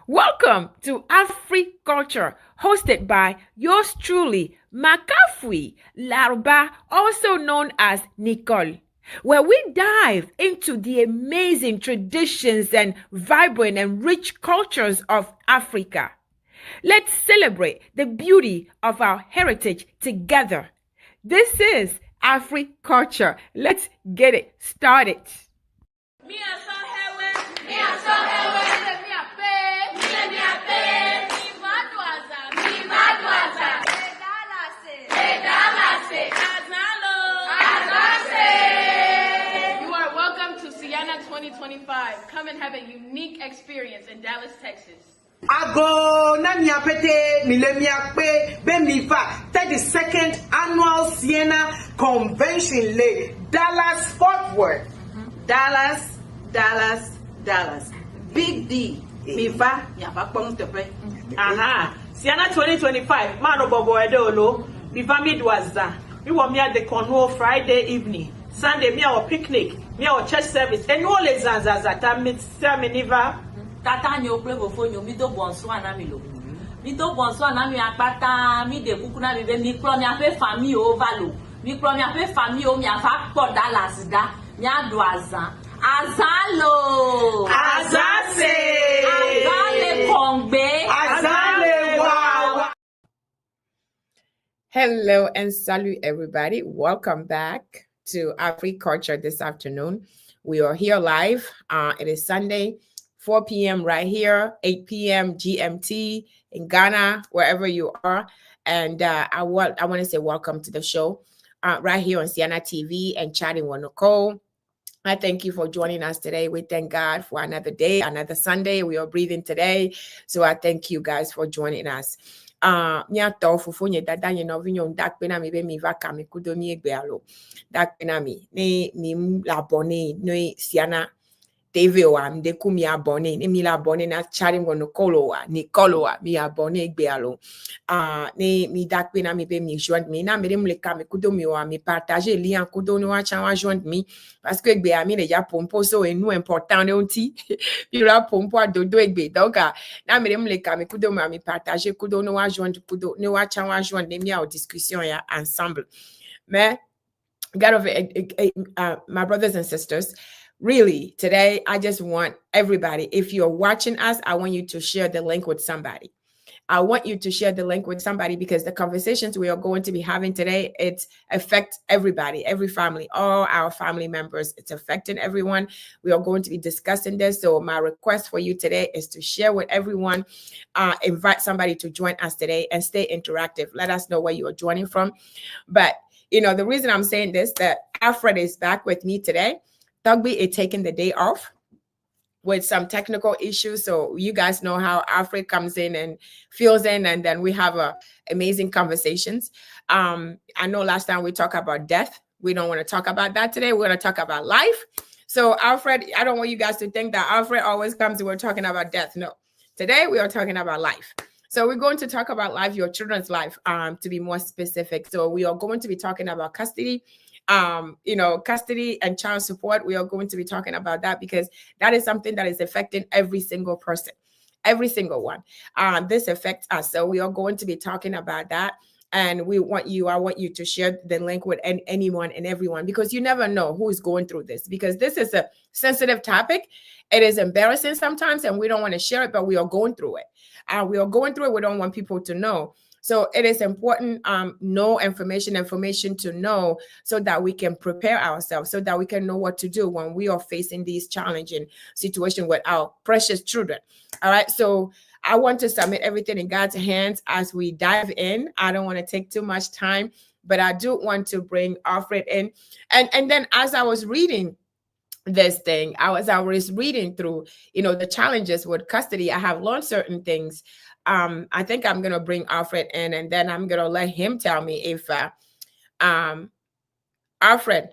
Welcome to AfriCulture, hosted by yours truly, Makafui Larba, also known as Nicole, where we dive into the amazing traditions and vibrant and rich cultures of Africa. Let's celebrate the beauty of our heritage together. This is AfriCulture. Let's get it started. You are welcome to Sienna 2025. Come and have a unique experience in Dallas, Texas. Ago na miapete milemiakpe bemiva 32nd annual Sienna Convention Le Dallas Fort Worth. Dallas. Big D. Miva yapakpong tepe. Aha. Sienna 2025. Mano bobo edolo. Miva midwaza. We want me at the Cornwall Friday evening. Sunday me our picnic. Me our church service. And all les zanzazata miniva. Tata nyo plego fonyo mi do bonsoir na mi lo. Mi do bonsoir na mi apata mi de kuku na mi be mi kro mi ape famille o valo. Mi kro mi ape famille o mi afa po Dallas da. Mi ado azan. Azalo. Azase. Azale kongbe. Azale wow. Hello and salut, everybody. Welcome back to AfriCulture this afternoon. We are here live. It is Sunday, 4 p.m. right here, 8 p.m. GMT in Ghana, wherever you are. And I want to say welcome to the show right here on Sienna TV and Chatting with Nicole. I thank you for joining us today. We thank God for another day, another Sunday. We are breathing today. So I thank you guys for joining us. Nya to fufu nye dada nye no vinyo dak pena mi be mi vaka mi kudo mi egbe alo. Dak pena mi mi la bone no Sienna TV wa mi de ku mi abone ni mi la bone na Chatting with Nicolo wa mi abone egbe alo. Ni mi dak pena mi be mi joindre mi na mi de mi ka mi kudo mi wa mi partager lien kudo no wa chan wa joindre mi parce que egbe ami le ja pompo so e nou important de onti pi la pompo a dodo egbe donc na mi de mi ka mi kudo mi partager kudo no wa joindre kudo no wa chan wa joindre mi a discussion ya ensemble. Mais God of my brothers and sisters, really, today, I just want everybody, if you're watching us, I want you to share the link with somebody. I want you to share the link with somebody because the conversations we are going to be having today, it affects everybody, every family, all our family members. It's affecting everyone. We are going to be discussing this. So my request for you today is to share with everyone, invite somebody to join us today and stay interactive. Let us know where you are joining from. But, you know, the reason I'm saying this, that ALFRED is back with me today. Thugby is taking the day off with some technical issues. So you guys know how ALFRED comes in and fills in, and then we have amazing conversations. I know last time we talked about death. We don't want to talk about that today. We're going to talk about life. So ALFRED, I don't want you guys to think that ALFRED always comes and we're talking about death. No, today we are talking about life. So we're going to talk about life, your children's life, to be more specific. So we are going to be talking about custody, custody and child support. We are going to be talking about that because that is something that is affecting every single person, every single one. This affects us. So we are going to be talking about that. And I want you to share the link with anyone and everyone, because you never know who is going through this, because this is a sensitive topic. It is embarrassing sometimes, and we don't want to share it, but we are going through it. We are going through it. We don't want people to know. So it is important, know information to know, so that we can prepare ourselves, so that we can know what to do when we are facing these challenging situations with our precious children. All right. So I want to submit everything in God's hands as we dive in. I don't want to take too much time, but I do want to bring ALFRED in. And then as I was reading this thing, I was reading through, the challenges with custody. I have learned certain things. I think I'm going to bring ALFRED in, and then I'm going to let him tell me if, ALFRED,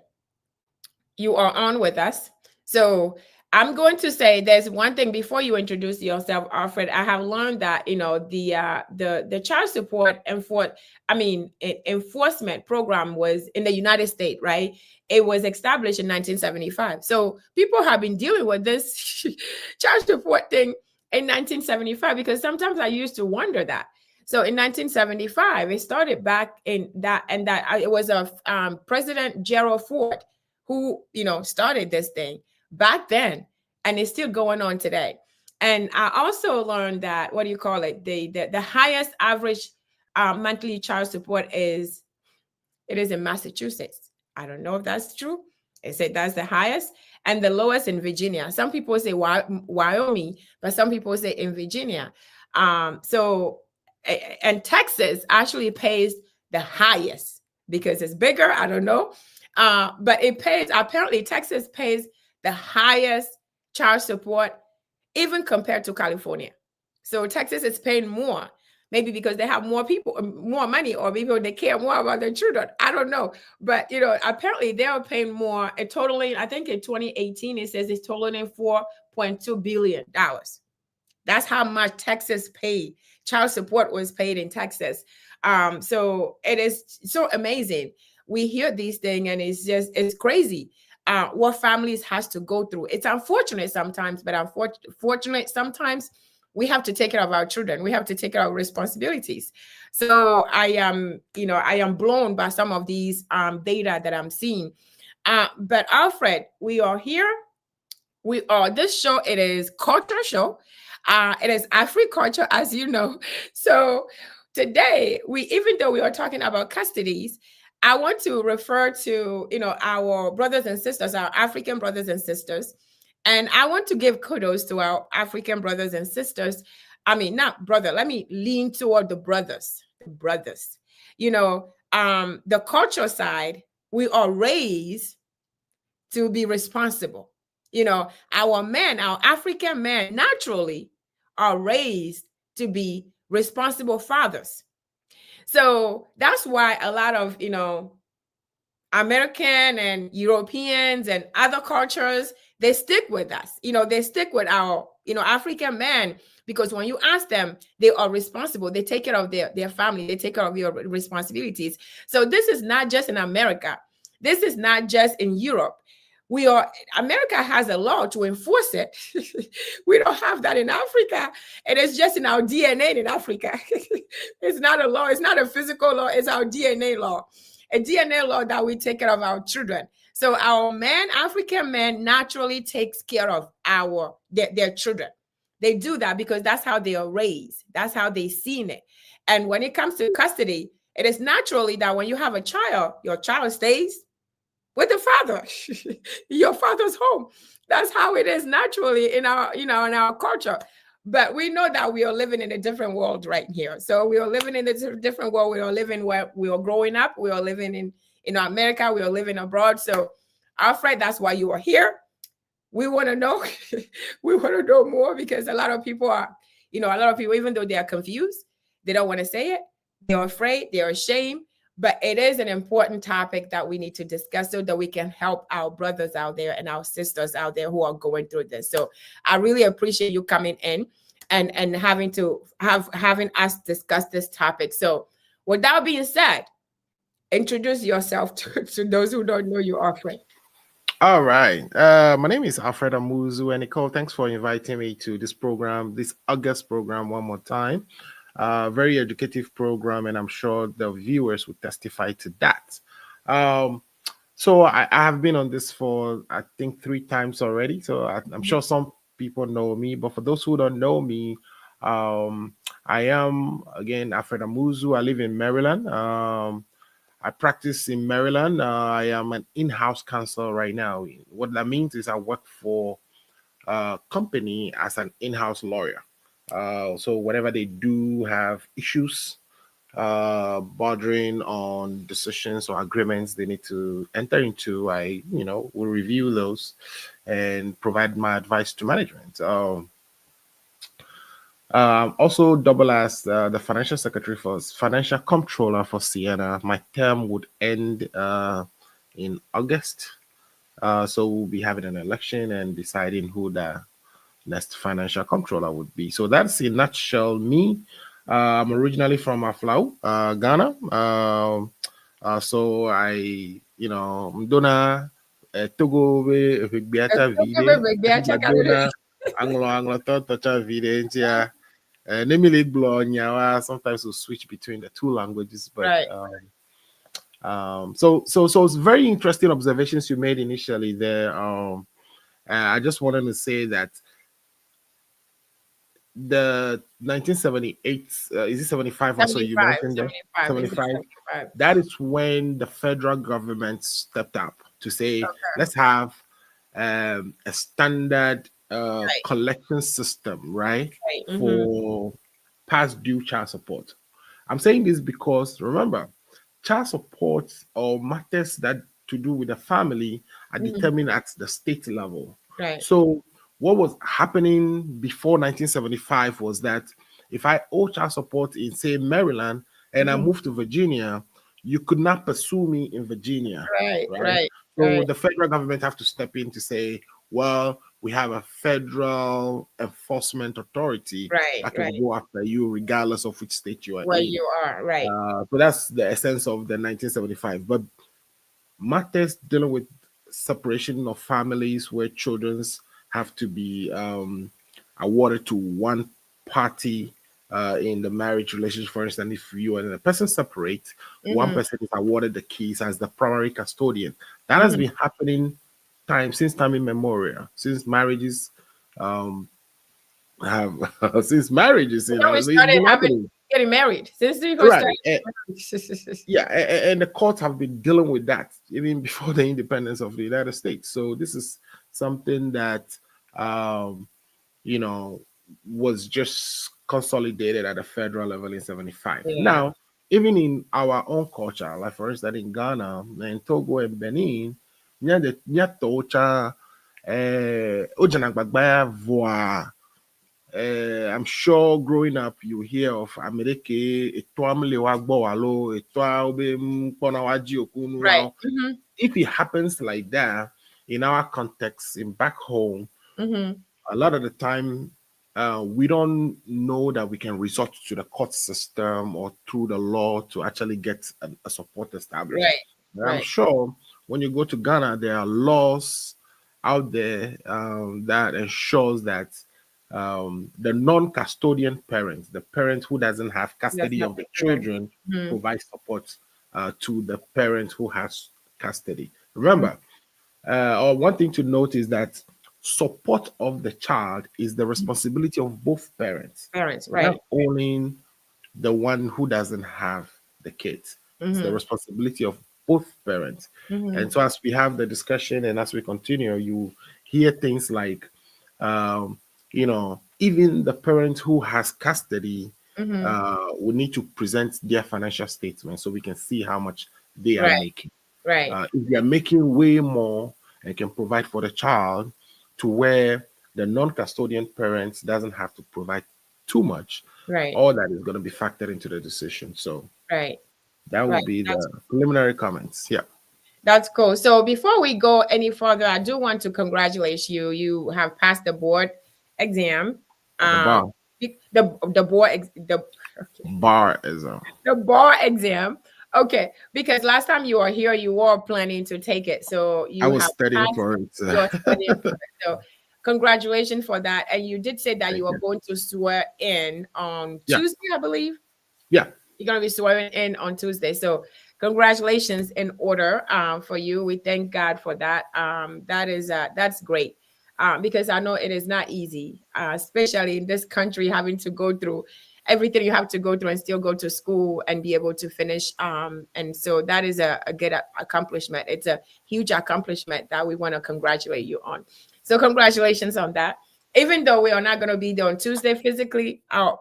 you are on with us. So I'm going to say there's one thing before you introduce yourself, ALFRED. I have learned that, the child support enforcement program was in the United States, right? It was established in 1975. So people have been dealing with this child support thing in 1975? Because sometimes I used to wonder that. So in 1975, it started back in that, and that it was a President Gerald Ford who, started this thing back then, and it's still going on today. And I also learned that, what do you call it? The highest average monthly child support is in Massachusetts. I don't know if that's true. They say that's the highest, and the lowest in Virginia. Some people say Wyoming, but some people say in Virginia. And Texas actually pays the highest because it's bigger. I don't know. But it pays, apparently Texas pays the highest child support even compared to California. So Texas is paying more, maybe because they have more people, more money, or maybe they care more about their children. I don't know. But, apparently they are paying more. Totaling, I think in 2018, it says it's totaling $4.2 billion. That's how much Texas paid. Child support was paid in Texas. So it is so amazing. We hear these things and it's crazy what families has to go through. It's unfortunate sometimes, but unfortunate sometimes we have to take care of our children. We have to take care of responsibilities. So I am blown by some of these data that I'm seeing. But Alfred, we are here. This show, it is culture show. It is Afri-culture, as you know. So today, even though we are talking about custodies, I want to refer to, our brothers and sisters, our African brothers and sisters. And I want to give kudos to our African brothers and sisters. I mean, not brother, let me lean toward the brothers. The culture side, we are raised to be responsible. Our men, our African men naturally are raised to be responsible fathers. So that's why a lot of, American and Europeans and other cultures, they stick with us. They stick with our, African men, because when you ask them, they are responsible. They take care of their family. They take care of your responsibilities. So this is not just in America. This is not just in Europe. America has a law to enforce it. We don't have that in Africa. It is just in our DNA in Africa. It's not a law. It's not a physical law. It's our DNA law, a DNA law that we take care of our children. So our African men naturally takes care of their children. They do that because that's how they are raised. That's how they seen it. And when it comes to custody, it is naturally that when you have a child, your child stays with the father. Your father's home. That's how it is naturally in our culture. But we know that we are living in a different world right here. So we are living in a different world. We are living where we are growing up. We are living in America. We are living abroad. So Alfred, that's why you are here. We want to know. We want to know more, because a lot of people, even though they are confused, they don't want to say it. They're afraid. They're ashamed. But it is an important topic that we need to discuss so that we can help our brothers out there and our sisters out there who are going through this. So I really appreciate you coming in and having us discuss this topic. So with that being said, introduce yourself to those who don't know you, Alfred. All right. My name is ALFRED AMUZU, and Nicole, thanks for inviting me to this program, this August program, one more time. Very educative program, and I'm sure the viewers would testify to that. So I have been on this for, I think, 3 times already. So I'm sure some people know me, but for those who don't know me, I am, again, ALFRED AMUZU. I live in Maryland. I practice in Maryland. I am an in-house counsel right now. What that means is I work for a company as an in-house lawyer. So whatever they do have issues bordering on decisions or agreements they need to enter into, I will review those and provide my advice to management. Also double as the financial secretary financial comptroller for Sienna. My term would end in August. So we'll be having an election and deciding who the next financial comptroller would be. So that's in a nutshell me. I'm originally from Aflau, Ghana. So I, Mdona, Togo, Madona, Anglo touch video yeah. Namely blow sometimes we'll switch between the two languages, but Right. So it's very interesting observations you made initially there. I just wanted to say that the 1978 is it 75 or so you 75, mentioned there 75, 75 75. that is when the federal government stepped up to say let's have a standard Right. collection system, right, Right. Mm-hmm. for past due child support. I'm saying this because remember, child support or matters that to do with the family are determined at the state level. Right. So what was happening before 1975 was that if I owe child support in, say, Maryland and I moved to Virginia, you could not pursue me in Virginia. Right. Right. Right. So Right. the federal government have to step in to say, well, we have a federal enforcement authority Right. that can Right. go after you regardless of which state you are Where in. you are. Right. So that's the essence of the 1975. But matters dealing with separation of families where children have to be awarded to one party in the marriage relationship. For instance, if you and a person separate, one person is awarded the keys as the primary custodian. That has been happening since time immemorial, since marriages have since marriages, You know, we it's started been happening. getting married since we Right. started. Yeah, and the courts have been dealing with that even before the independence of the United States. So this is something that you know was just consolidated at the federal level in 75. Yeah. Now, even in our own culture, like for instance in Ghana and Togo and Benin, I'm sure growing up you hear of America, Right. if it happens like that in our context in back home, a lot of the time we don't know that we can resort to the court system or through the law to actually get a support established. Right. And I'm Right. sure when you go to Ghana, there are laws out there that ensures that the non-custodian parents, the parent who doesn't have custody of the children, provide support to the parent who has custody. Remember, or one thing to note is that support of the child is the responsibility of both parents. Parents. Right. Not only the one who doesn't have the kids. It's the responsibility of both parents. And so as we have the discussion and as we continue, you hear things like, even the parent who has custody will need to present their financial statement so we can see how much they are making. Right. If they are making way more and can provide for the child to where the non-custodian parents doesn't have to provide too much, Right. all that is going to be factored into the decision. So Right. that would be the preliminary comments. Yeah. That's cool. So before we go any further, I do want to congratulate you. You have passed the board exam. The bar exam. The bar exam. Okay, because last time you were here, you were planning to take it. So I was studying for it. So congratulations for that. And you did say that you were going to swear in on Tuesday, I believe. Yeah. You're going to be swearing in on Tuesday. So congratulations in order for you. We thank God for that. That's great. Because I know it is not easy, especially in this country, having to go through everything you have to go through and still go to school and be able to finish. And so that is a good accomplishment. It's a huge accomplishment that we want to congratulate you on. So congratulations on that. Even though we are not going to be there on Tuesday physically, our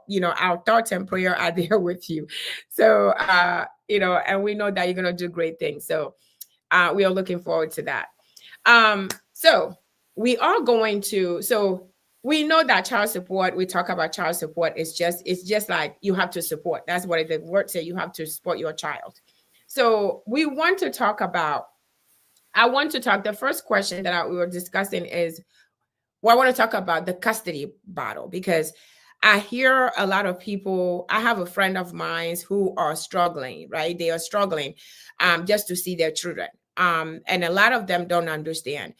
thoughts and prayer are there with you. So, and we know that you're going to do great things. So we are looking forward to that. So we are going to, we know that child support, we talk about child support, it's just like you have to support. That's what the word says, you have to support your child. So we want to talk about, the first question that we were discussing is, I want to talk about the custody battle, because I hear a lot of people, I have a friend of mine who are struggling, right? They are struggling just to see their children. and a lot of them don't understand.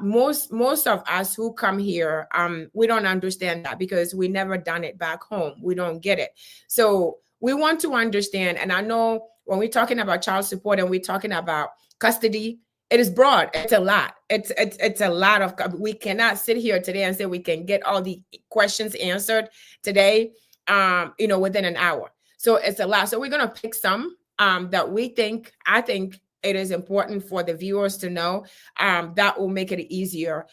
Most of us who come here, we don't understand that because we never done it back home. We don't get it. So we want to understand. And I know when we're talking about child support and we're talking about custody, it is broad. It's a lot. It's a lot of. We cannot sit here today and say we can get all the questions answered today, within an hour. So it's a lot. So we're gonna pick some that I think it is important for the viewers to know, that will make it easier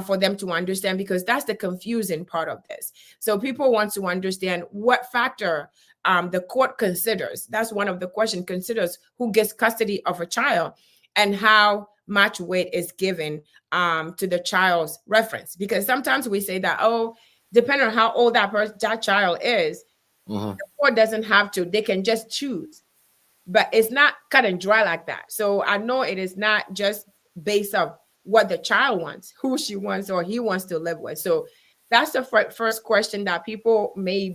for them to understand, because that's the confusing part of this. So people want to understand what factor the court considers. That's one of the questions, considers who gets custody of a child and how much weight is given to the child's reference. Because sometimes we say that, oh, depending on how old that child is, the court doesn't have to, they can just choose. But it's not cut and dry like that. So I know it is not just based on what the child wants, who she wants or he wants to live with. So that's the first question that people may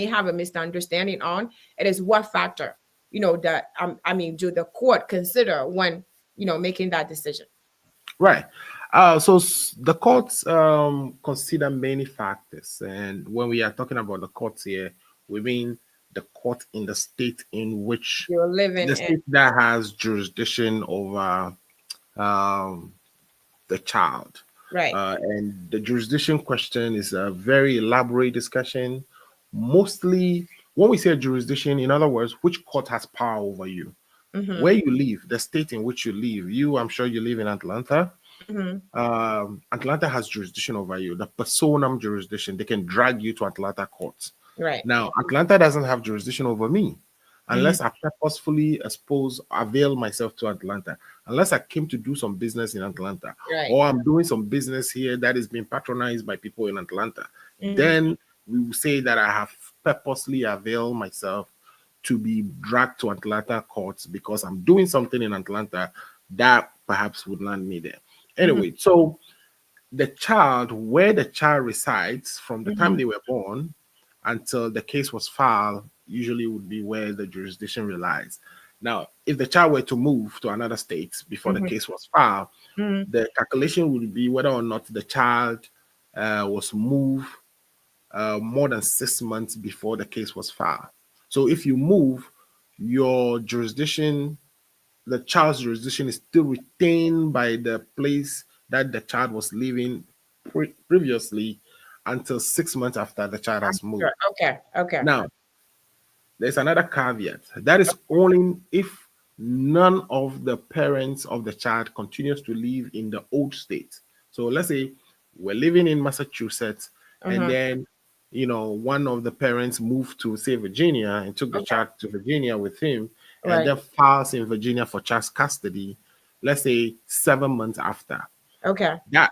have a misunderstanding on. It is what factor, that do the court consider when making that decision? Right. The courts consider many factors, and when we are talking about the courts here, we mean the court in the state in which you're living the state that has jurisdiction over the child. Right. And the jurisdiction question is a very elaborate discussion. Mostly, when we say jurisdiction, in other words, which court has power over you? Where you live, the state in which you live. I'm sure you live in Atlanta. Atlanta has jurisdiction over you, the personam jurisdiction. They can drag you to Atlanta courts. Right. Now, Atlanta doesn't have jurisdiction over me unless I purposefully avail myself to Atlanta, unless I came to do some business in Atlanta, or I'm doing some business here that is being patronized by people in Atlanta. Then we will say that I have purposely availed myself to be dragged to Atlanta courts because I'm doing something in Atlanta that perhaps would land me there. Anyway, so the child, where the child resides from the time they were born until the case was filed, usually would be where the jurisdiction relies. Now, if the child were to move to another state before the case was filed, the calculation would be whether or not the child was moved more than 6 months before the case was filed. So if you move, your jurisdiction, the child's jurisdiction is still retained by the place that the child was living previously until 6 months after the child has moved. Okay. Now, there's another caveat. That is only if none of the parents of the child continues to live in the old state. So let's say we're living in Massachusetts, and then one of the parents moved to, say, Virginia and took the child to Virginia with him, and then files in Virginia for child custody, let's say 7 months after. Okay. That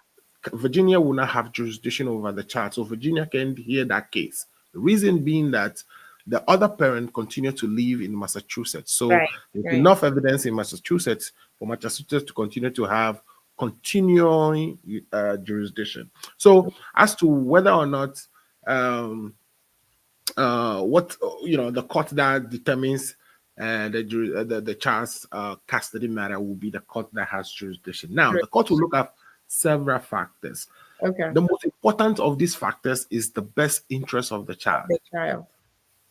Virginia will not have jurisdiction over the child. So Virginia can hear that case. The reason being that the other parent continued to live in Massachusetts. So there's enough evidence in Massachusetts for Massachusetts to continue to have continuing jurisdiction. So as to whether or not the court that determines the child's custody matter will be the court that has jurisdiction. Now, the court will look at several factors. Okay. The most important of these factors is the best interest of the child.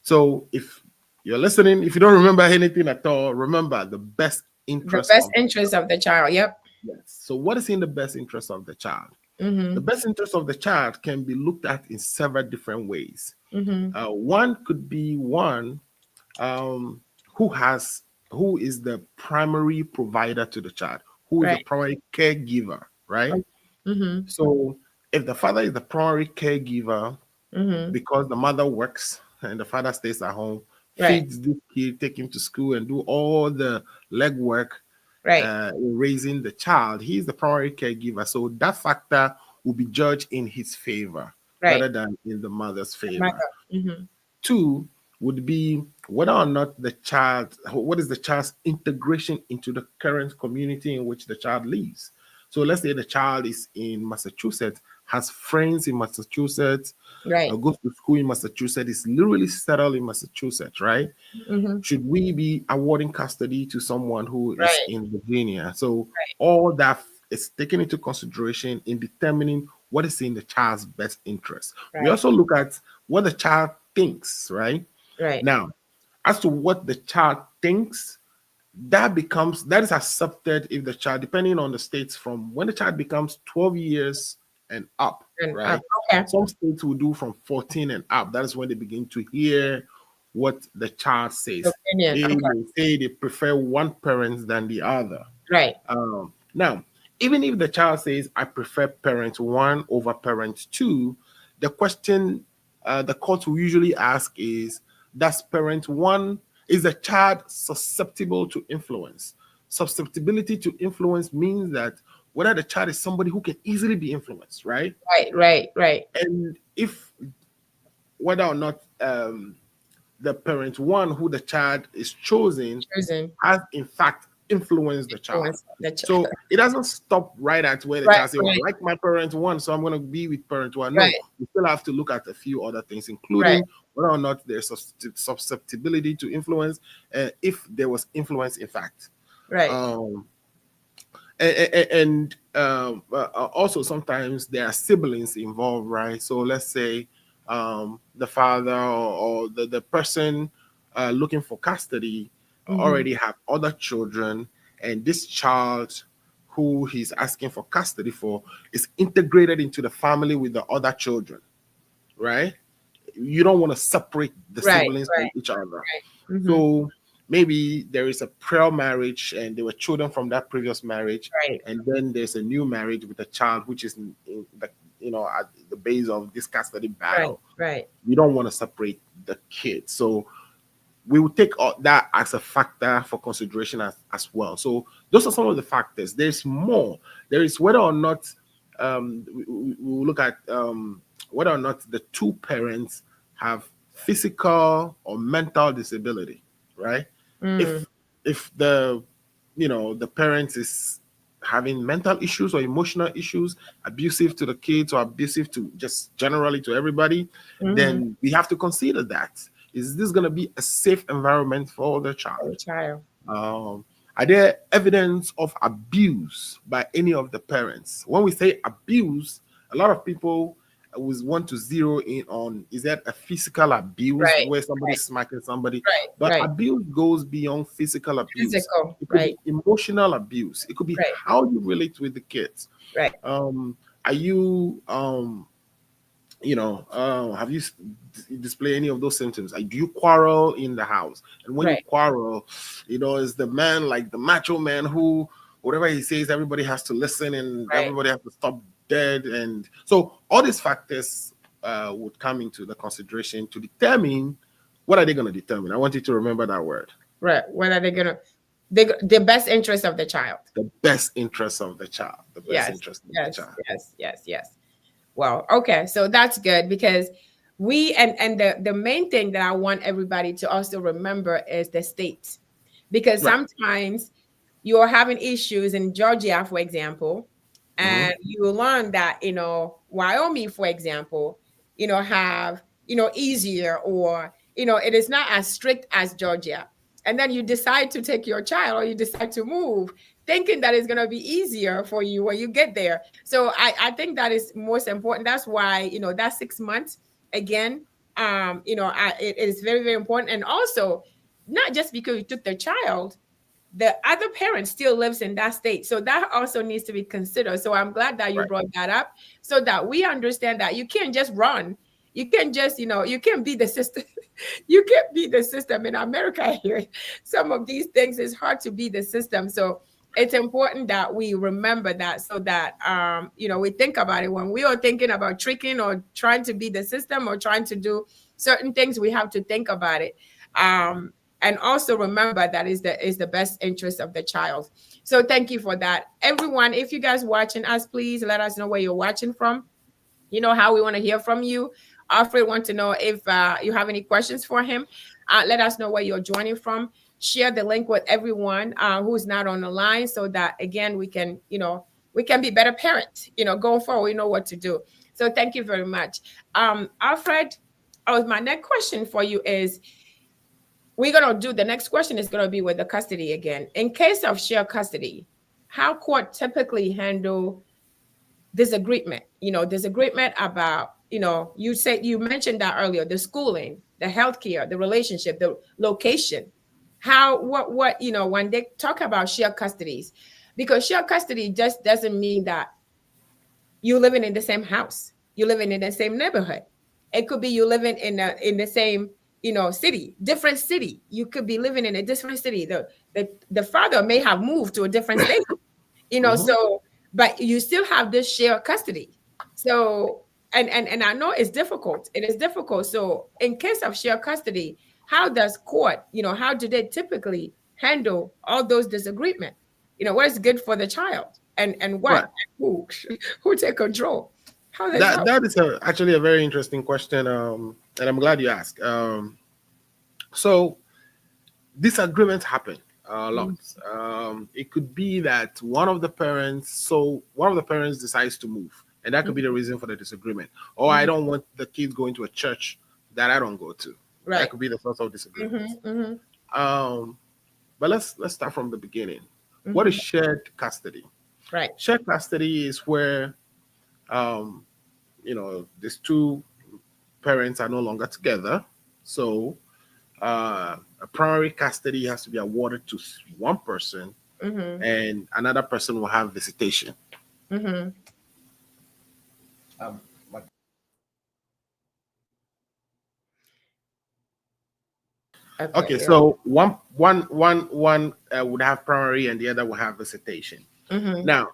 So if you're listening, if you don't remember anything at all, remember the best interest. The best interest of the child. Yep. Yes. So what is in the best interest of the child? The best interest of the child can be looked at in several different ways. One could be who is the primary provider to the child, who is the primary caregiver, right? So if the father is the primary caregiver because the mother works and the father stays at home, feeds the kid, take him to school, and do all the legwork in raising the child, he's the primary caregiver. So that factor will be judged in his favor rather than in the mother's favor. Two would be whether or not what is the child's integration into the current community in which the child lives. So let's say the child is in Massachusetts. has friends in Massachusetts, Right. goes to school in Massachusetts, is literally settled in Massachusetts, right? Mm-hmm. Should we be awarding custody to someone who is Right. in Virginia? So Right. all that is taken into consideration in determining what is in the child's best interest. We Right. also look at what the child thinks, right? Right. Now, as to what the child thinks, that is accepted if the child, depending on the states, from when the child becomes 12 years and up, And right? okay. Some states will do from 14 and up. That is when they begin to hear what the child says. Opinion. They Okay. may say they prefer one parent than the other. Right. Now, even if the child says, I prefer parent one over parent two, the question the court will usually ask is, does parent one, is the child susceptible to influence? Susceptibility to influence means that whether the child is somebody who can easily be influenced, right? Right. Right. Right. And if whether or not the parent one who the child is chosen Choosing. has in fact influenced the child. Influence the child. So it doesn't stop right at where the Right, child says, well, right. I like my parent one, so I'm going to be with parent one. No, Right. we still have to look at a few other things, including whether or not there's susceptibility to influence, if there was influence in fact. Right. Also sometimes there are siblings involved, right? So let's say the father or the person looking for custody already have other children, and this child who he's asking for custody for is integrated into the family with the other children, right? You don't want to separate the Right, siblings right, from each other. right. Mhm. So maybe there is a prior marriage and there were children from that previous marriage, Right. and then there's a new marriage with a child which is in the, at the base of this custody battle. Right. We don't want to separate the kids, so we will take that as a factor for consideration as well. So those are some of the factors. There's more. There is whether or not we will look at whether or not the two parents have physical or mental disability, right? If the the parent is having mental issues or emotional issues, abusive to the kids or abusive to just generally to everybody, then we have to consider that. Is this going to be a safe environment for the child? Are there evidence of abuse by any of the parents? When we say abuse, a lot of people always want to zero in on, is that a physical abuse where somebody's smacking somebody? But abuse goes beyond physical abuse. Physical, it could be emotional abuse. It could be how you relate with the kids. Are you have you display any of those symptoms? Like, do you quarrel in the house? And when you quarrel, is the man like the macho man who whatever he says, everybody has to listen and everybody has to stop dead? And so all these factors would come into the consideration to determine what are they going to determine. I want you to remember that word. Right. What are they going to? The best interest of the child. The best interest of the child. The best interest of the child. Yes. Well, okay. So that's good, because we and the main thing that I want everybody to also remember is the state, because sometimes you're having issues in Georgia, for example, and you learn that Wyoming, for example, have easier, or it is not as strict as Georgia. And then you decide to take your child, or you decide to move, thinking that it's going to be easier for you when you get there. So I think that is most important. That's why, that 6 months, again, it is very, very important. And also, not just because you took the child, the other parent still lives in that state. So that also needs to be considered. So I'm glad that you brought that up, so that we understand that you can't just run. You can't just, you can't be the system. You can't be the system in America here. Some of these things, it's hard to be the system. So it's important that we remember that, so that, we think about it when we are thinking about tricking or trying to be the system or trying to do certain things. We have to think about it. And also remember that is the best interest of the child. So thank you for that. Everyone, if you guys watching us, please let us know where you're watching from. You know how we want to hear from you. Alfred wants to know if you have any questions for him. Let us know where you're joining from. Share the link with everyone who's not on the line, so that, again, we can be better parents, going forward. We know what to do. So thank you very much. Alfred, my next question for you is, we're going to do, the next question is going to be with the custody again. In case of shared custody, how court typically handle disagreement? Disagreement about, you mentioned that earlier, the schooling, the healthcare, the relationship, the location. What when they talk about shared custodies, because shared custody just doesn't mean that you living in the same house, you living in the same neighborhood. It could be you living in the same city, different city. You could be living in a different city. The father may have moved to a different state, so, but you still have this shared custody. So, and I know it's difficult. It is difficult. So in case of shared custody, how does court, how do they typically handle all those disagreements? What is good for the child, and what, Right. who take control? How does That is actually a very interesting question, and I'm glad you asked. So disagreements happen a lot. It could be that one of the parents decides to move, and that could be the reason for the disagreement. Or I don't want the kids going to a church that I don't go to. Right. That could be the source of disagreement. But let's start from the beginning. What is shared custody? Right. Shared custody is where these two parents are no longer together. So a primary custody has to be awarded to one person, and another person will have visitation. Okay, so one would have primary, and the other will have visitation. Now,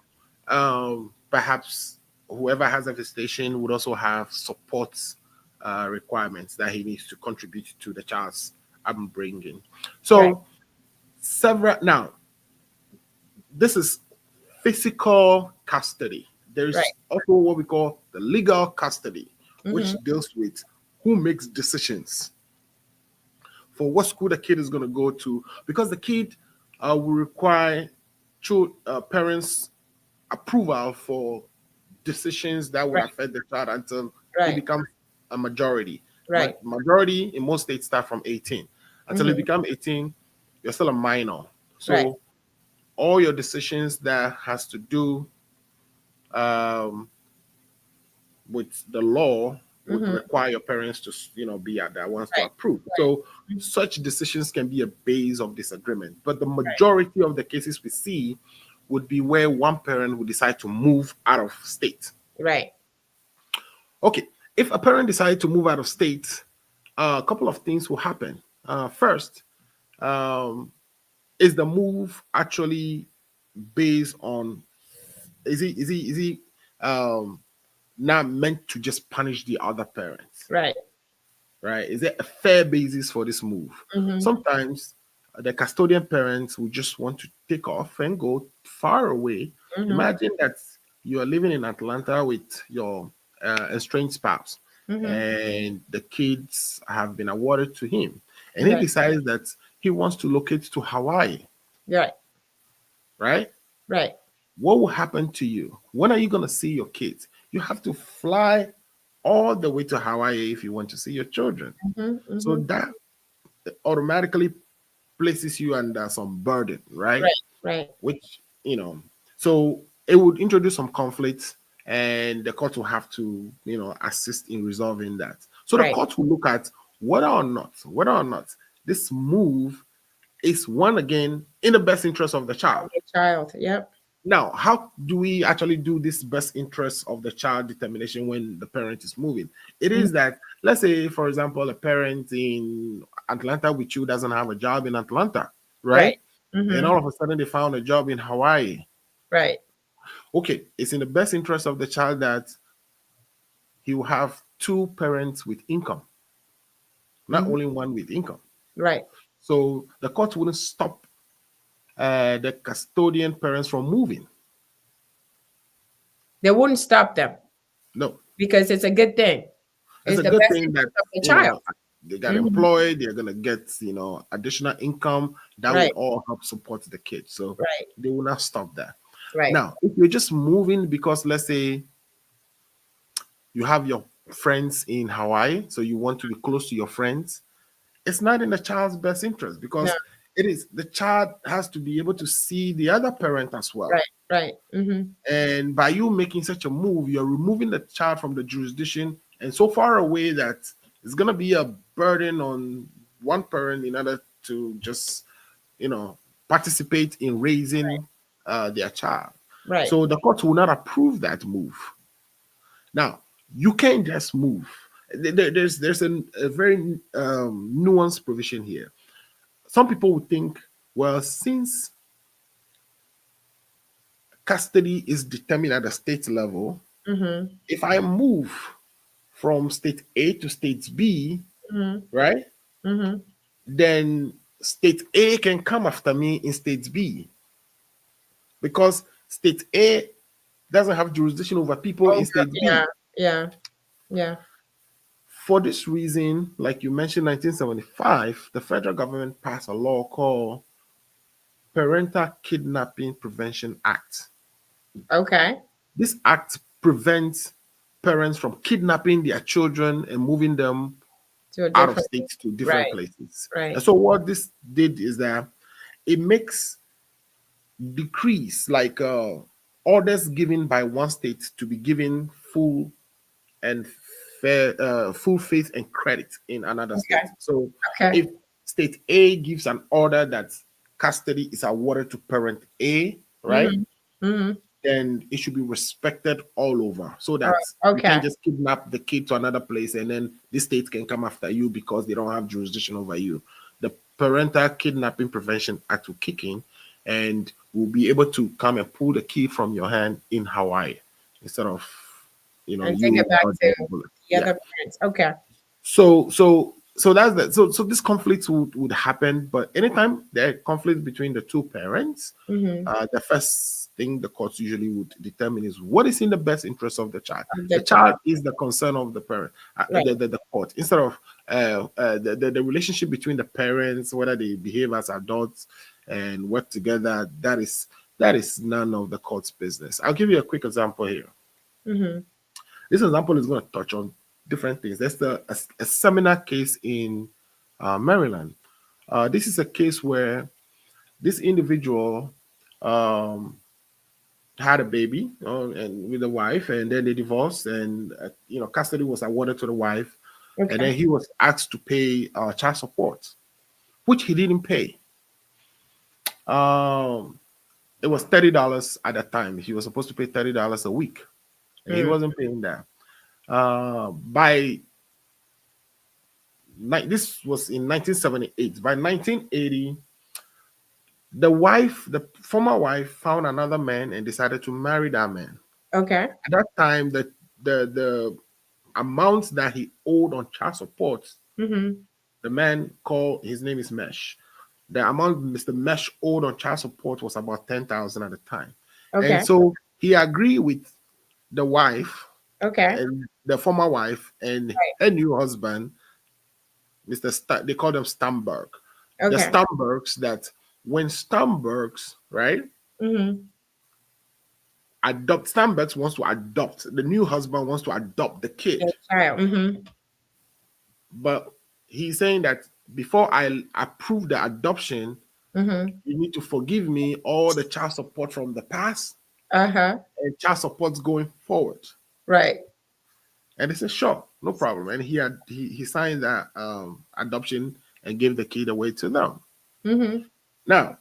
perhaps whoever has a visitation would also have support requirements that he needs to contribute to the child's upbringing. So now, this is physical custody. There is also what we call the legal custody, which deals with who makes decisions for what school the kid is going to go to, because the kid will require parents' approval for decisions that will affect the child until he becomes a majority. Right. But majority in most states start from 18. Until you become 18, you're still a minor. So all your decisions that has to do with the law would require your parents to be at that ones to approve. So such decisions can be a base of disagreement. But the majority of the cases we see would be where one parent would decide to move out of state. Right. Okay. If a parent decides to move out of state, a couple of things will happen. First, is the move actually based on, is he not meant to just punish the other parents? Right. Is there a fair basis for this move? Sometimes the custodian parents will just want to take off and go far away. Imagine that you are living in Atlanta with your estranged spouse, and the kids have been awarded to him, and he decides that he wants to locate to Hawaii. Right. What will happen to you? When are you going to see your kids? You have to fly all the way to Hawaii if you want to see your children. So that automatically places you under some burden, right? Which, so it would introduce some conflicts, and the court will have to, assist in resolving that. So the court will look at whether or not this move is, one, again, in the best interest of the child. Now, how do we actually do this best interest of the child determination when the parent is moving? It is that, let's say, for example, a parent in Atlanta with you doesn't have a job in Atlanta, right? And all of a sudden they found a job in Hawaii. Okay, it's in the best interest of the child that he will have two parents with income, not only one with income. So the court wouldn't stop the custodian parents from moving. They wouldn't stop them. No. Because it's a good thing. It's a the good best thing that of the child. they got employed, they're gonna get additional income that will all help support the kids. So they will not stop that. Now, if you're just moving because, let's say, you have your friends in Hawaii, so you want to be close to your friends. It's not in the child's best interest No. because it is the child has to be able to see the other parent as well. Right. Right. Mm-hmm. And by you making such a move, you're removing the child from the jurisdiction and so far away that it's going to be a burden on one parent in order to just, participate in raising their child. Right. So the court will not approve that move. Now, you can't just move. There's a very nuanced provision here. Some people would think, well, since custody is determined at the state level, Mm-hmm. if I move from state A to state B, Mm-hmm. right, Mm-hmm. then state A can come after me in state B because state A doesn't have jurisdiction over people in state B. Yeah. For this reason, like you mentioned, 1975, the federal government passed a law called Parental Kidnapping Prevention Act. Okay. This act prevents parents from kidnapping their children and moving them To out of state to different right, places. right. And so what this did is that it makes decrease like orders given by one state to be given full and fair, full faith and credit in another state. So Okay. if state A gives an order that custody is awarded to parent A, right? Mm-hmm. Then it should be respected all over so that Right, you can't okay. just kidnap the kid to another place and then the state can come after you because they don't have jurisdiction over you. The Parental Kidnapping Prevention Act will kick in and will be able to come and pull the key from your hand in Hawaii instead of, And take it back to the other parents. Okay. So that's that. So this conflict would happen, but anytime there are conflicts between the two parents, Mm-hmm. the first thing the courts usually would determine is what is in the best interest of the child. Of The the child is the concern of the parent, Right. the court, instead of the relationship between the parents, whether they behave as adults and work together. That is none of the court's business. I'll give you a quick example here. Mm-hmm. This example is going to touch on different things. There's a seminar case in Maryland. This is a case where this individual had a baby and with a wife, and then they divorced, and custody was awarded to the wife, Okay. and then he was asked to pay child support, which he didn't pay. It was $30 at that time. He was supposed to pay $30 a week, and he wasn't paying that. This was in 1978. By 1980, the former wife, found another man and decided to marry that man. Okay. At that time, the amount that he owed on child support, Mm-hmm. the man called, his name is Mesh. The amount Mr. Mesh owed on child support was about $10,000 at the time. Okay. And so he agreed with the wife, Okay. and the former wife, and her new husband, they call them Stamberg. Okay. The Stambergs, that when Stambergs, right, Mm-hmm. Stambergs wants to adopt, the new husband wants to adopt the kid. Child. Mm-hmm. But he's saying that before I approve the adoption, Mm-hmm. you need to forgive me all the child support from the past Uh-huh. and child supports going forward. Right. And they said, sure, no problem. And he signed that adoption and gave the kid away to them. Mm-hmm. Now,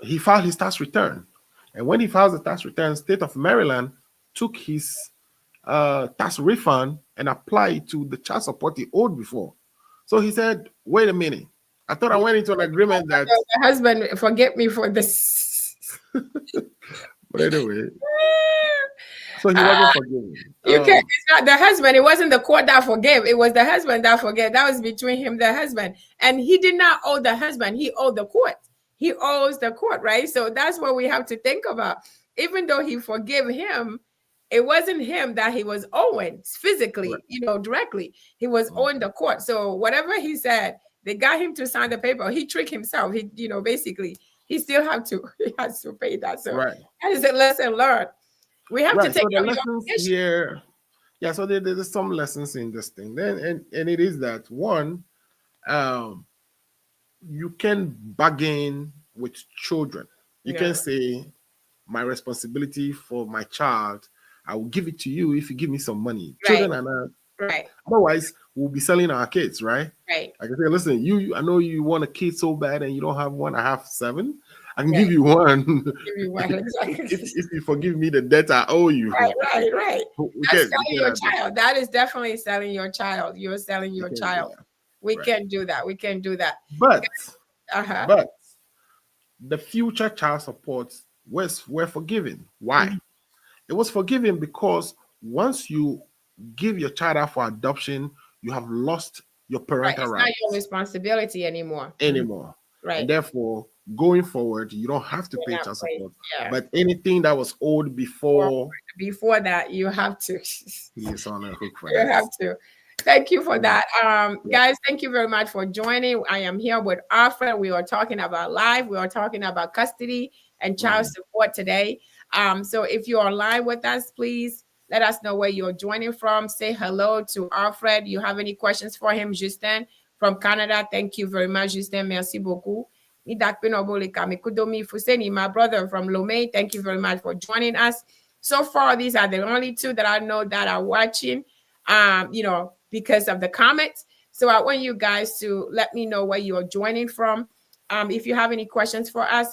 he filed his tax return. And when he files the tax return, state of Maryland took his tax refund and applied it to the child support he owed before. So he said, wait a minute. I thought I went into an agreement that... The husband, forget me for this. But anyway, so he wasn't forgiven. You can't, it's not the husband. It wasn't the court that forgave. It was the husband that forgave. That was between him, the husband. And he did not owe the husband. He owed the court. He owes the court, right? So that's what we have to think about. Even though he forgave him, it wasn't him that he was owing physically, directly. He was owing the court. So whatever he said, they got him to sign the paper. He tricked himself. He, basically, he still has to pay that. So that is a lesson learned. We have to Right. take So the care of your lessons obligation. here, yeah. So there's some lessons in this thing. Then and it is that one, um, you can bargain with children. You No. can say, my responsibility for my child, I will give it to you if you give me some money. Right. Children are not. Right. Otherwise, we'll be selling our kids, right? Right. I can say, listen, I know you want a kid so bad and you don't have one. I have 7. I can Right. give you one Give you one. Exactly. if you forgive me the debt I owe you. Right. We That's can selling your have that. child. That is definitely selling your child. You're selling your child. We Right. can't do that. We can't do that. But Uh-huh. but the future child support were forgiven. Why? Mm-hmm. It was forgiven because once you give your child out for adoption, you have lost your Right. parental It's not rights your responsibility anymore. anymore. Right. And therefore, going forward, you don't have to You're pay not child paying. support. Yeah. But anything that was owed before, That, you have to. he is on a hook for You that. have to. Thank you for that. Yeah. Guys, thank you very much for joining. I am here with ALFRED. We are talking about life. We are talking about custody and child support today. So if you're online with us, please let us know where you're joining from. Say hello to ALFRED. You have any questions for him? Justin from Canada. Thank you very much, Justin. Merci beaucoup. My brother from Lomé. Thank you very much for joining us. So far, these are the only 2 that I know that are watching. Because of the comments. So I want you guys to let me know where you are joining from. If you have any questions for us,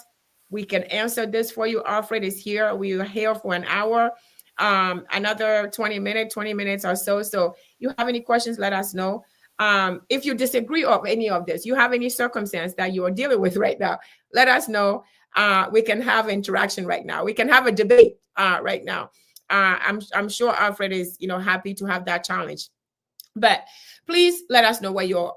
we can answer this for you. ALFRED is here. We are here for an hour, another 20 minutes or so. So you have any questions, let us know. If you disagree of any of this, you have any circumstance that you are dealing with right now, let us know. We can have interaction right now. We can have a debate right now. I'm sure ALFRED is, happy to have that challenge. But please let us know where you're,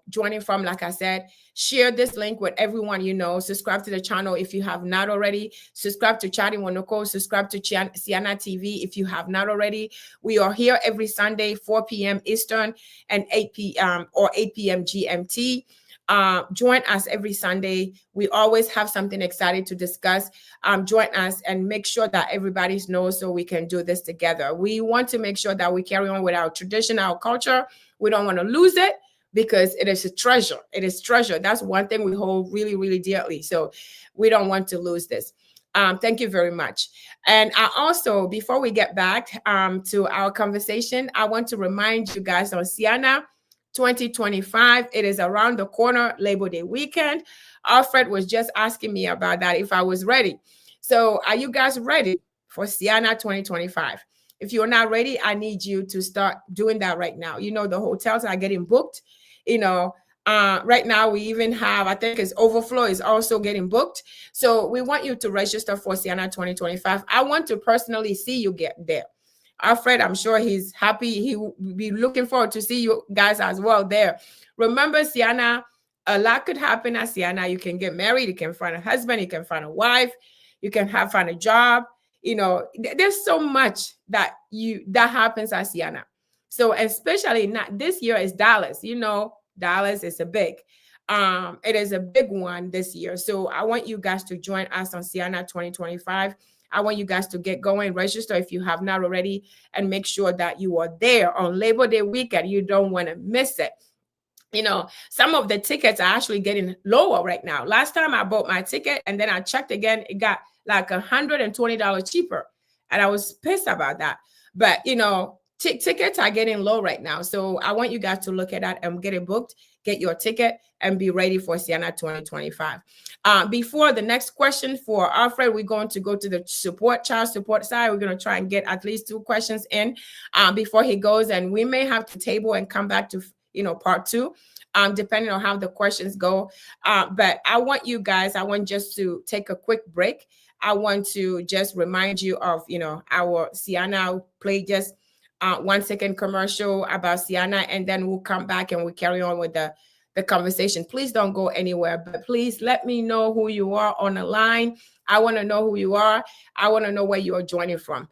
joining from. Like I said, share this link with everyone you know. Subscribe to the channel if you have not already. Subscribe to Chadi Wonoko. Subscribe to Siana TV if you have not already. We are here every Sunday, 4 p.m. Eastern and 8 p.m. or 8 p.m. GMT. Join us every Sunday. We always have something exciting to discuss. Join us and make sure that everybody knows so we can do this together. We want to make sure that we carry on with our tradition, our culture. We don't want to lose it because it is a treasure. It is treasure. That's one thing we hold really, really dearly. So we don't want to lose this. Thank you very much. And I also, before we get back to our conversation, I want to remind you guys on Siana 2025. It is around the corner, Labor Day weekend. ALFRED was just asking me about that, if I was ready. So are you guys ready for Siana 2025? If you're not ready, I need you to start doing that right now. The hotels are getting booked. Right now we even have, I think it's Overflow is also getting booked. So we want you to register for Siana 2025. I want to personally see you get there. ALFRED, I'm sure he's happy. He will be looking forward to see you guys as well there. Remember, Siana, a lot could happen at Siana. You can get married. You can find a husband. You can find a wife. You can find a job. There's so much that happens at Siana. So especially not this year is Dallas. Dallas is a big. It is a big one this year. So I want you guys to join us on Siana 2025. I want you guys to get going, register if you have not already, and make sure that you are there on Labor Day weekend. You don't want to miss it. Some of the tickets are actually getting lower right now. Last time I bought my ticket and then I checked again, it got like $120 cheaper. And I was pissed about that. But, tickets are getting low right now. So I want you guys to look at that and get it booked, get your ticket, and be ready for Siana 2025. Before the next question for ALFRED, we're going to go to the child support side. We're going to try and get at least 2 questions in before he goes. And we may have to table and come back to, part 2, depending on how the questions go. But I want just to take a quick break. I want to just remind you of, our Siana play just 1 second commercial about Siana, and then we'll come back and we'll carry on with the conversation. Please don't go anywhere, but please let me know who you are on the line. I want to know who you are. I want to know where you are joining from.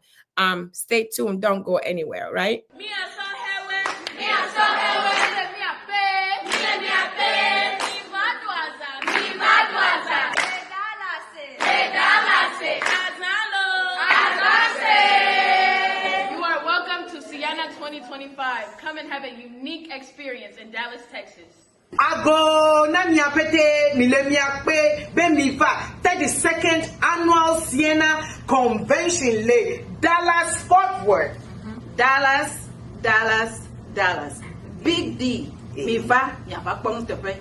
Stay tuned. Don't go anywhere, right? 2025. Come and have a unique experience in Dallas, Texas. Ago na mi apete mile mi akpe be mi fa 32nd annual Sienna Convention le Dallas Fort Worth. Dallas, Dallas, Dallas. Big D. Mi fa yaba pong tepe.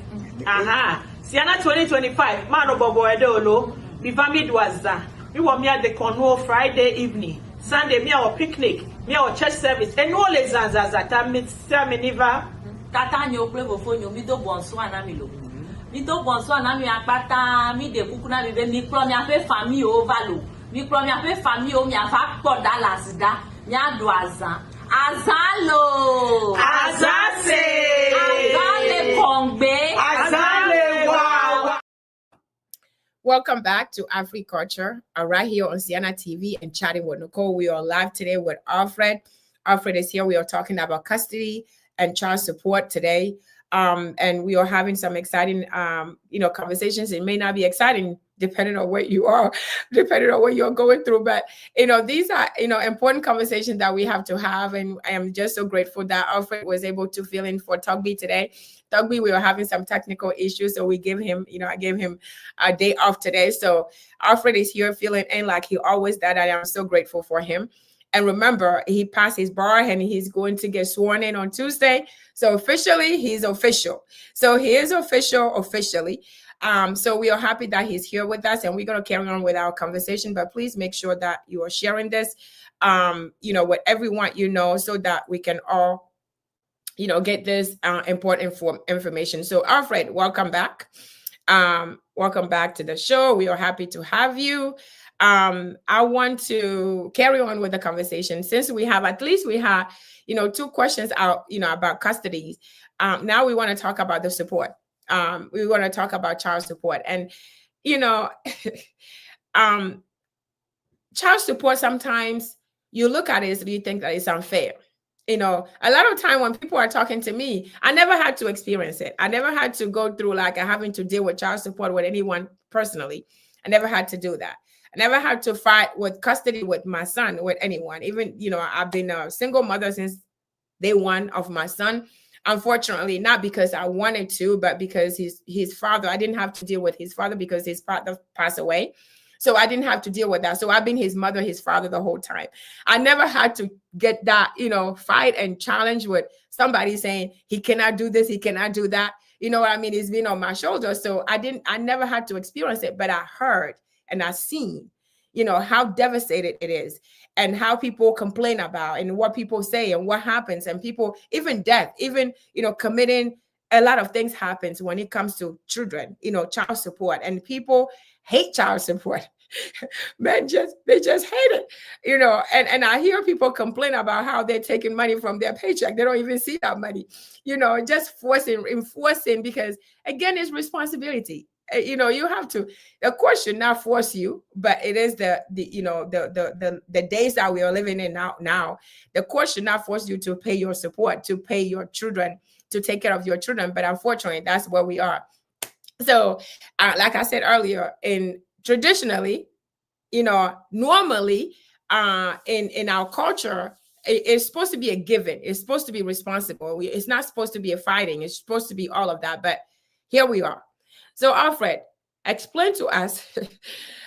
Aha. Sienna 2025. Mano bobo edolo. Biva mi dwaza. Mi wa mi at the Cornwall Friday evening. Sunday mi our picnic. Mi our church service. And all les zanzazata mi niva. Tata nyo plevo fonyo mi do bonso anami lo. Mi do bonso anami akpata mi de kuku na mi be mi kro mi ape famille o valo. Mi kro mi ape famille o mi afa po Dallas da. Mi ado azan. Azalo. Azase. Azale kongbe. Azale wow. Welcome back to AFRED Culture, right here on Sienna TV and Chatting with Nicole. We are live today with ALFRED. ALFRED is here. We are talking about custody and child support today. And we are having some exciting, conversations. It may not be exciting depending on where you are, depending on what you're going through. But, these are, important conversations that we have to have. And I am just so grateful that ALFRED was able to fill in for Tugby today. Tugby, we were having some technical issues. So we give him, I gave him a day off today. So ALFRED is here filling in like he always does. I am so grateful for him. And remember, he passed his bar and he's going to get sworn in on Tuesday. So officially, he's official. So he is official officially. So we are happy that he's here with us, and we're going to carry on with our conversation. But please make sure that you are sharing this, with everyone so that we can all, get this important information. So ALFRED, welcome back. Welcome back to the show. We are happy to have you. I want to carry on with the conversation since we have two questions out, about custody. Now we want to talk about the support. We want to talk about child support, and child support. Sometimes you look at it and you think that it's unfair. A lot of time when people are talking to me, I never had to experience it. I never had to go through having to deal with child support with anyone personally. I never had to do that. I never had to fight with custody with my son, with anyone. Even, I've been a single mother since day one of my son. Unfortunately, not because I wanted to, but because his father, I didn't have to deal with his father because his father passed away. So I didn't have to deal with that. So I've been his mother, his father the whole time. I never had to get that, fight and challenge with somebody saying he cannot do this, he cannot do that. You know what I mean? It's been on my shoulders. So I never had to experience it, but I heard and I've seen, how devastated it is and how people complain about and what people say and what happens and people, even death, even, committing a lot of things happens when it comes to children, child support, and people hate child support. Men they just hate it, and I hear people complain about how they're taking money from their paycheck. They don't even see that money, just enforcing, because again, it's responsibility. You have to, of course, should not force you, but it is the days that we are living in now. The court should not force you to pay your support, to pay your children, to take care of your children. But unfortunately, that's where we are. So, like I said earlier, traditionally, normally, in our culture, it's supposed to be a given. It's supposed to be responsible. It's not supposed to be a fighting. It's supposed to be all of that. But here we are. So, ALFRED, explain to us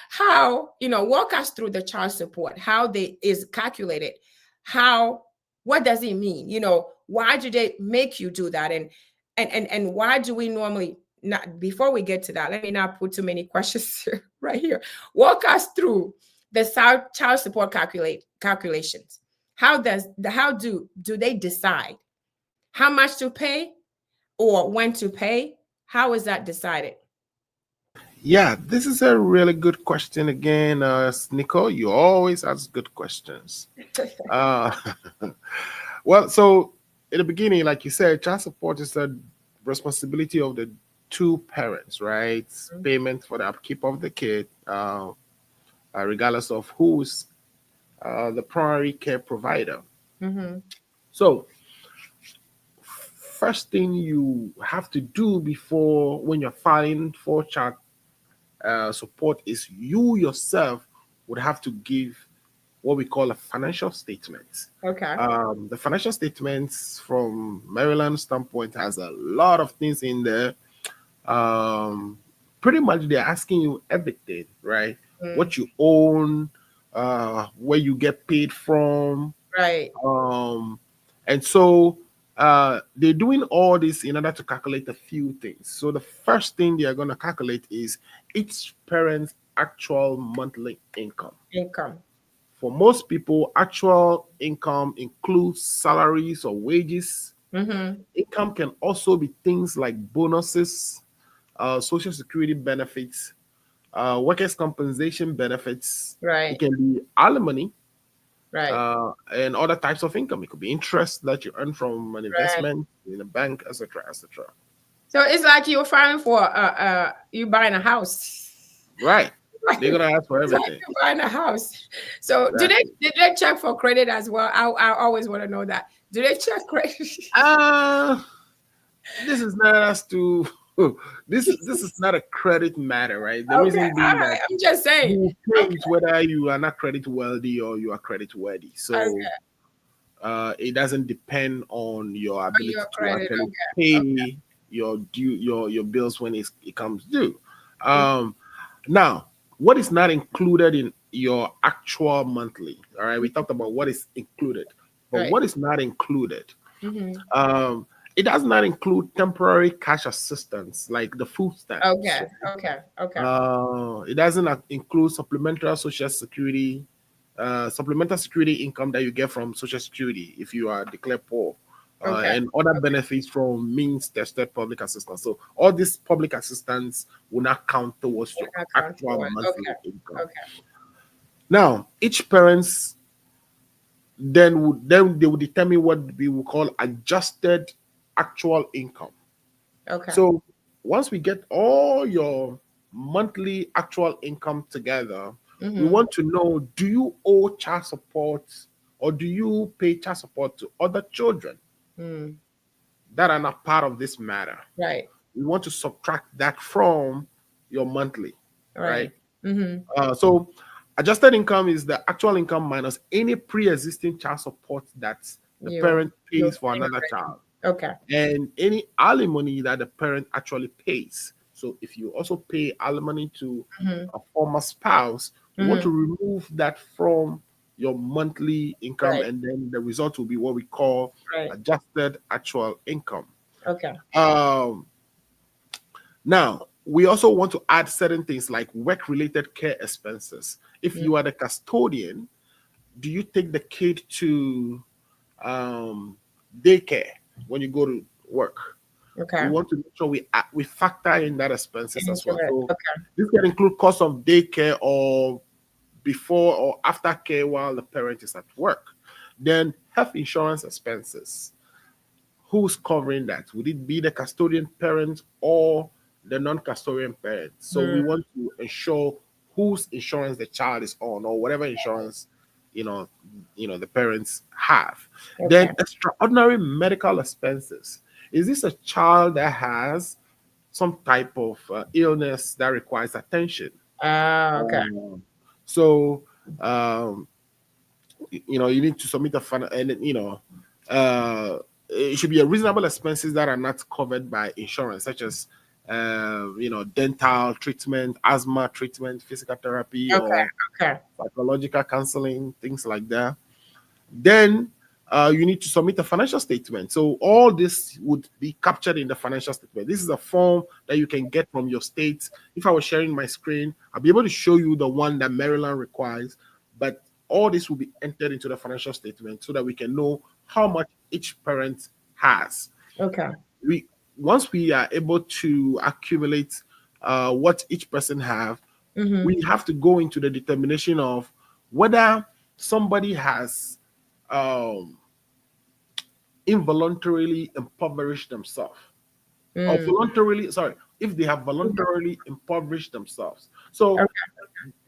how, walk us through the child support, how is calculated, what does it mean? Why do they make you do that? And why do we normally not, before we get to that, let me not put too many questions right here. Walk us through the child support calculations. How do they decide how much to pay or when to pay? How is that decided? Yeah, this is a really good question again, Nicole. You always ask good questions. Well, so in the beginning, like you said, child support is the responsibility of the two parents, right? Mm-hmm. Payment for the upkeep of the kid, regardless of who's the primary care provider. Mm-hmm. So, first thing you have to do before, when you're filing for child support, is you yourself would have to give what we call a financial statement. Okay. The financial statements from Maryland standpoint has a lot of things in there. Pretty much they're asking you everything, right? What you own, where you get paid from, Right. and so they're doing all this in order to calculate a few things. So the first thing they are going to calculate is each parent's actual monthly income. Income. For most people, actual income includes salaries or wages. Income can also be things like bonuses, social security benefits, workers' compensation benefits. It Right. can be alimony, Right. and other types of income. It could be interest that you earn from an Right. investment in a bank, etc., etc. So it's like you're filing for you buying a house. Right. They're gonna ask for It's like everything. you're buying a house. So Exactly. did they check for credit as well? I always want to know that. Do they check credit? This is not as to this is not a credit matter, right? The Okay, reason all being right. that I'm just saying. you pay Okay, it whether you are not credit worthy or you are credit worthy. So okay. it doesn't depend on your On ability your to credit. actually Okay. Okay. pay your bills when it comes due. Now, what is not included in your actual monthly? All right, we talked about what is included, but Right. what is not included? Mm-hmm. It does not include temporary cash assistance like the food stamps. Okay. Okay. Okay. It doesn't include supplemental security income that you get from Social Security if you are declared poor, Okay. and other benefits from means tested public assistance. So all this public assistance will not count towards your Account actual for it. monthly Okay. income. Okay. Now, each parents then they will determine what we will call adjusted actual income. Okay. So once we get all your monthly actual income together, we want to know, do you owe child support or do you pay child support to other children Mm. that are not part of this matter? Right. We want to subtract that from your monthly, right? Right. Mm-hmm. So adjusted income is the actual income minus any pre-existing child support that the parent You're pays for paying another already. child, Okay. and any alimony that the parent actually pays. So if you also pay alimony to Mm-hmm. a former spouse, we want Mm-hmm. to remove that from your monthly income, Right. and then the result will be what we call Right. adjusted actual income. Okay. Um, Now, we also want to add certain things like work-related care expenses. If you are the custodian, do you take the kid to daycare when you go to work? Okay. We want to make sure we factor in that expenses as well. Into it. So Okay. this can include cost of daycare or before or after care while the parent is at work. Then health insurance expenses. Who's covering that? Would it be the custodian parent or the non-custodian parent? So we want to ensure whose insurance the child is on or whatever insurance you know the parents have. Okay. Then extraordinary medical expenses. Is this a child that has some type of illness that requires attention? Okay. So um, you need to submit a fund, and it should be a reasonable expenses that are not covered by insurance, such as dental treatment, asthma treatment, physical therapy, Okay. or Okay. psychological counseling, things like that. Then you need to submit a financial statement. So all this would be captured in the financial statement. This is a form that you can get from your state. If I was sharing my screen, I'll be able to show you the one that Maryland requires, but all this will be entered into the financial statement so that we can know how much each parent has. Okay. Once we are able to accumulate what each person have, we have to go into the determination of whether somebody has involuntarily impoverished themselves or voluntarily, sorry, if they have voluntarily impoverished themselves. So Okay.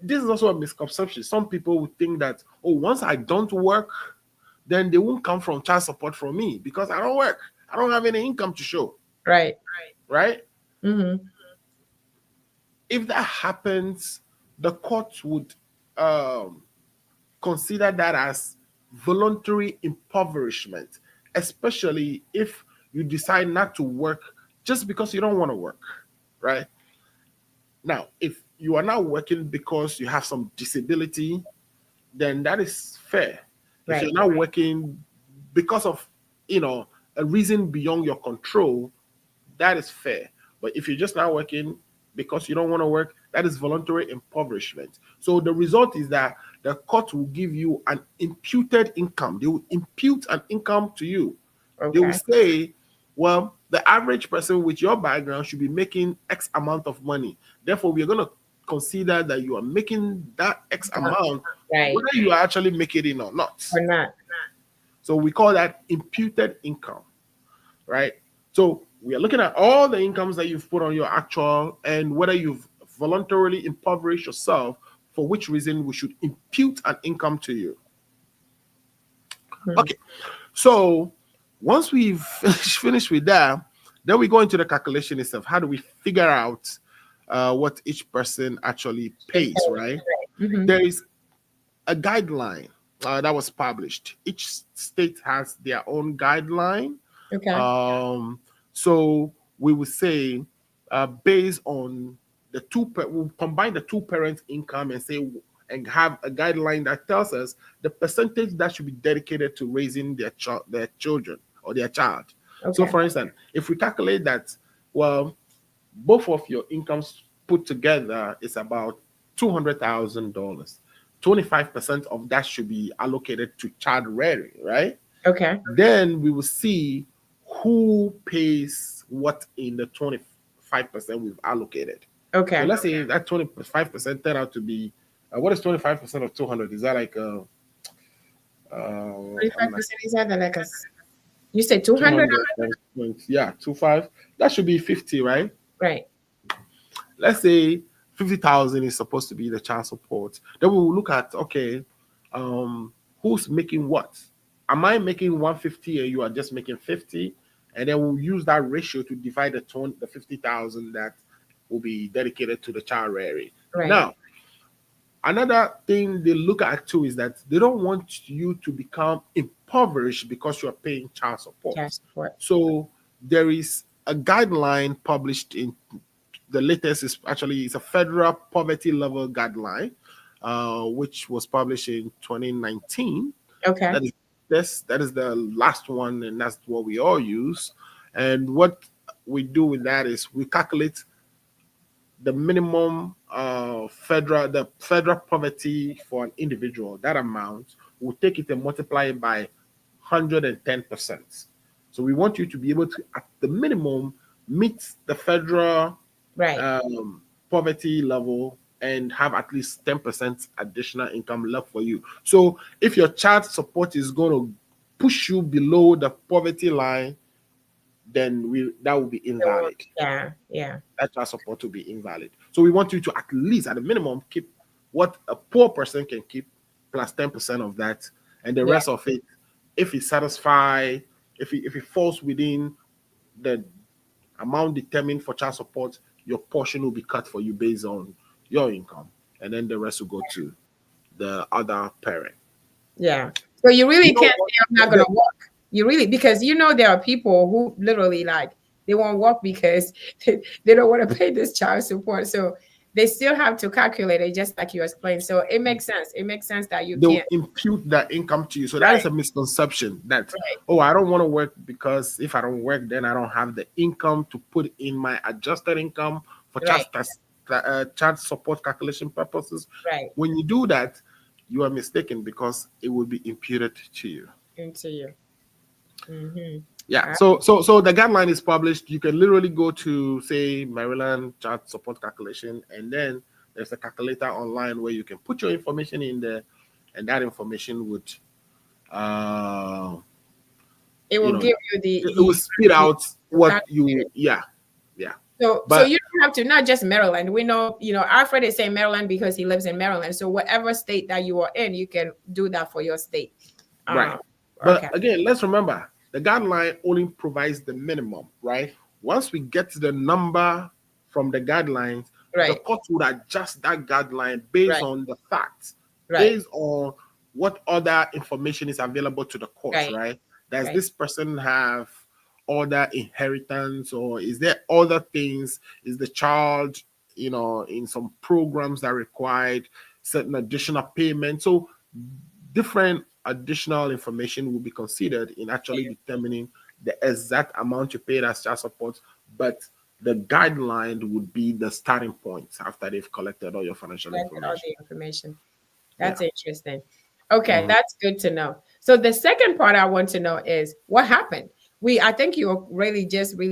this is also a misconception. Some people would think that, oh, once I don't work, then they won't come from child support from me because I don't work. I don't have any income to show. Right. Right? Mm-hmm. If that happens, the court would consider that as voluntary impoverishment, especially if you decide not to work just because you don't want to work, right? Now, if you are not working because you have some disability, then that is fair. If Right. you're not working because of, a reason beyond your control, that is fair. But if you're just not working because you don't want to work, that is voluntary impoverishment. So the result is that the court will give you an imputed income. They will impute an income to you. They will Okay. say, well, the average person with your background should be making X amount of money. Therefore, we're going to consider that you are making that X amount, Right. whether you are actually making it or not. Or not. So we call that imputed income, right? So we are looking at all the incomes that you've put on your actual and whether you've voluntarily impoverished yourself, for which reason we should impute an income to you. Okay, so once we've finished with that, then we go into the calculation itself. How do we figure out what each person actually pays, right? There is a guideline that was published. Each state has their own guideline. Okay. So we would say based on we'll combine the two parents' income and say and have a guideline that tells us the percentage that should be dedicated to raising their children or their child. So Okay. for instance, if we calculate that, well, both of your incomes put together is about $200,000. 25% of that should be allocated to child rearing, right? Okay. Then we will see who pays what in the 25% we've allocated. Okay. So let's say that 25% turned out to be, what is 25% of 200? Is that like 25% is that like a, you said 200? 200? Yeah, 25. That should be 50, right? Right. Let's say 50,000 is supposed to be the child support. Then we will look at, okay, who's making what? Am I making 150 and you are just making 50? And then we'll use that ratio to divide the 50,000 that will be dedicated to the child rearing. Right. Now, another thing they look at too is that they don't want you to become impoverished because you are paying child support. Child support. So there is a guideline published in the latest is actually it's a federal poverty level guideline, which was published in 2019. Okay. That is the last one, and that's what we all use. And what we do with that is we calculate the minimum federal poverty for an individual. That amount, we'll take it and multiply it by 110%. So we want you to be able to, at the minimum, meet the federal Right. Poverty level and have at least 10% additional income left for you. So if your child support is going to push you below the poverty line, then that will be invalid. Yeah. Yeah. That child support will be invalid. So we want you to at least, at the minimum, keep what a poor person can keep plus 10% of that, and the rest of it, if it's satisfied, if it falls within the amount determined for child support, your portion will be cut for you based on your income, and then the rest will go to the other parent. Yeah. So you really can't say I'm not going to work. You really, because there are people who literally like they won't work because they don't want to pay this child support. So they still have to calculate it, just like you explained. So it makes sense. It makes sense that They'll can't impute that income to you. So that is a misconception that, oh, I don't want to work because if I don't work, then I don't have the income to put in my adjusted income for child support calculation purposes. Right. When you do that, you are mistaken because it will be imputed to you. Into you. Mm-hmm. Yeah. So the guideline is published. You can literally go to, say, Maryland child support calculation, and then there's a calculator online where you can put your information in there, and that information would it will give you it will spit out what you So you don't have to, not just Maryland. We know, Alfred is saying Maryland because he lives in Maryland. So whatever state that you are in, you can do that for your state. Right. But again, let's remember, the guideline only provides the minimum, right? Once we get to the number from the guidelines, the court would adjust that guideline based on the facts, based on what other information is available to the courts, right? Does this person have other inheritance, or is there other things? Is the child, in some programs that required certain additional payments? So different additional information will be considered in actually determining the exact amount you paid as child support, but the guideline would be the starting point after they've collected all your financial information. That's interesting. Okay, that's good to know. So the second part I want to know is what happened. I think you really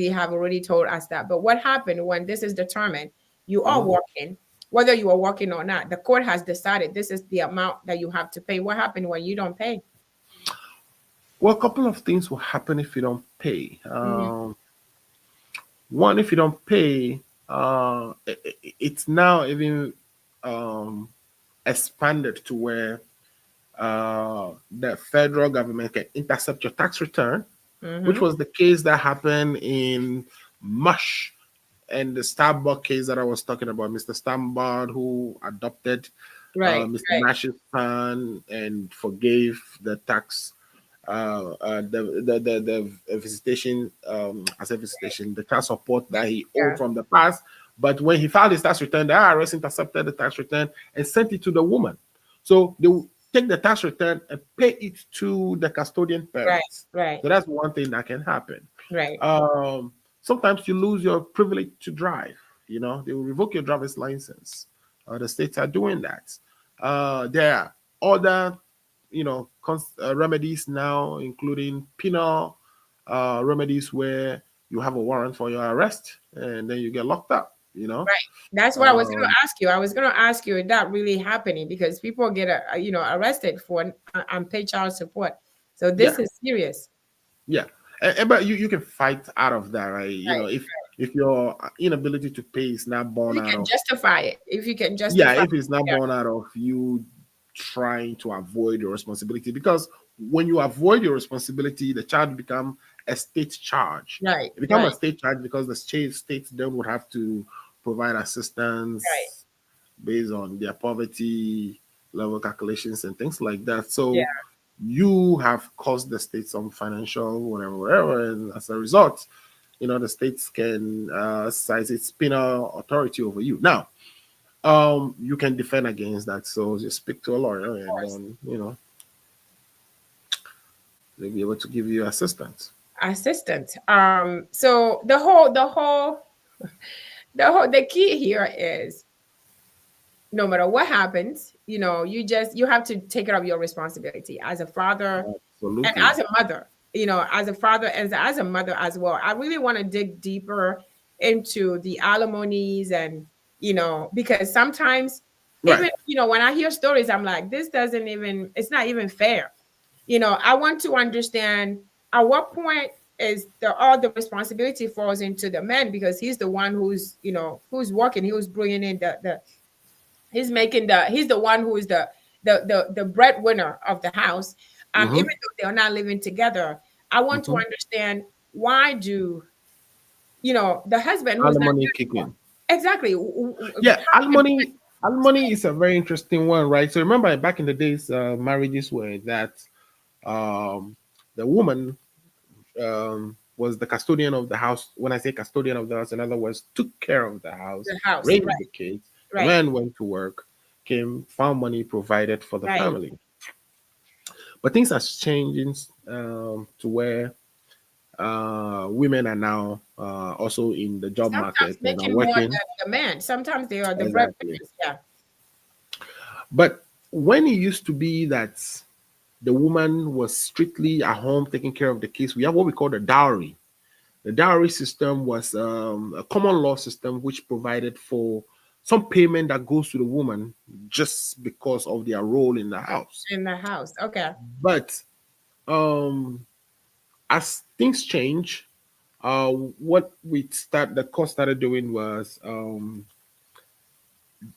have already told us that, but what happened when this is determined? You are working, whether you are working or not. The court has decided this is the amount that you have to pay. What happened when you don't pay? Well, a couple of things will happen if you don't pay. One, if you don't pay, it's now even expanded to where the federal government can intercept your tax return, which was the case that happened in March, and the Starbuck case that I was talking about, Mr. Stambard, who adopted Mr. Nash's son and forgave the tax, the visitation, the tax support that he owed from the past. But when he filed his tax return, the IRS intercepted the tax return and sent it to the woman. So they will take the tax return and pay it to the custodian parents. Right. So that's one thing that can happen. Right. Sometimes you lose your privilege to drive. They will revoke your driver's license. The states are doing that. There are other, remedies now, including penal remedies where you have a warrant for your arrest and then you get locked up. Right. That's what I was going to ask you. I was going to ask you if that really happening, because people get arrested for unpaid child support. So this is serious. Yeah. But you can fight out of that, right? If your inability to pay is not born out of, justify it. If you can justify, if it's not born out of you trying to avoid your responsibility, because when you avoid your responsibility, the child become a state charge. Right. It become a state charge because the states then would have to provide assistance based on their poverty level calculations and things like that. So you have caused the state some financial whatever, and as a result, the states can exercise its penal authority over you. Now, you can defend against that. So just speak to a lawyer, and then they'll be able to give you assistance. So the key here is, no matter what happens, you have to take care of your responsibility as a father. Absolutely. And as a mother, as a father and as a mother as well. I really want to dig deeper into the alimonies and, because sometimes even, when I hear stories, I'm like, it's not even fair. I want to understand at what point is all the responsibility falls into the man, because he's the one who's working, who's bringing in he's the one who is the breadwinner of the house. Even though they're not living together, I want to understand, why do the husband who's alimony kick in? Exactly. Yeah, alimony is a very interesting one, right? So remember, back in the days, marriages were that the woman was the custodian of the house. When I say custodian of the house, in other words, took care of the house, raised the kids. The man went to work, found money, provided for the family. But things are changing to where women are now also in the job market and are working. More than the man. Sometimes they are the breadwinners. Yeah. But when it used to be that the woman was strictly at home taking care of the kids, we have what we call the dowry. The dowry system was a common law system which provided for some payment that goes to the woman just because of their role in the house. Okay. But as things change, what the court started doing was,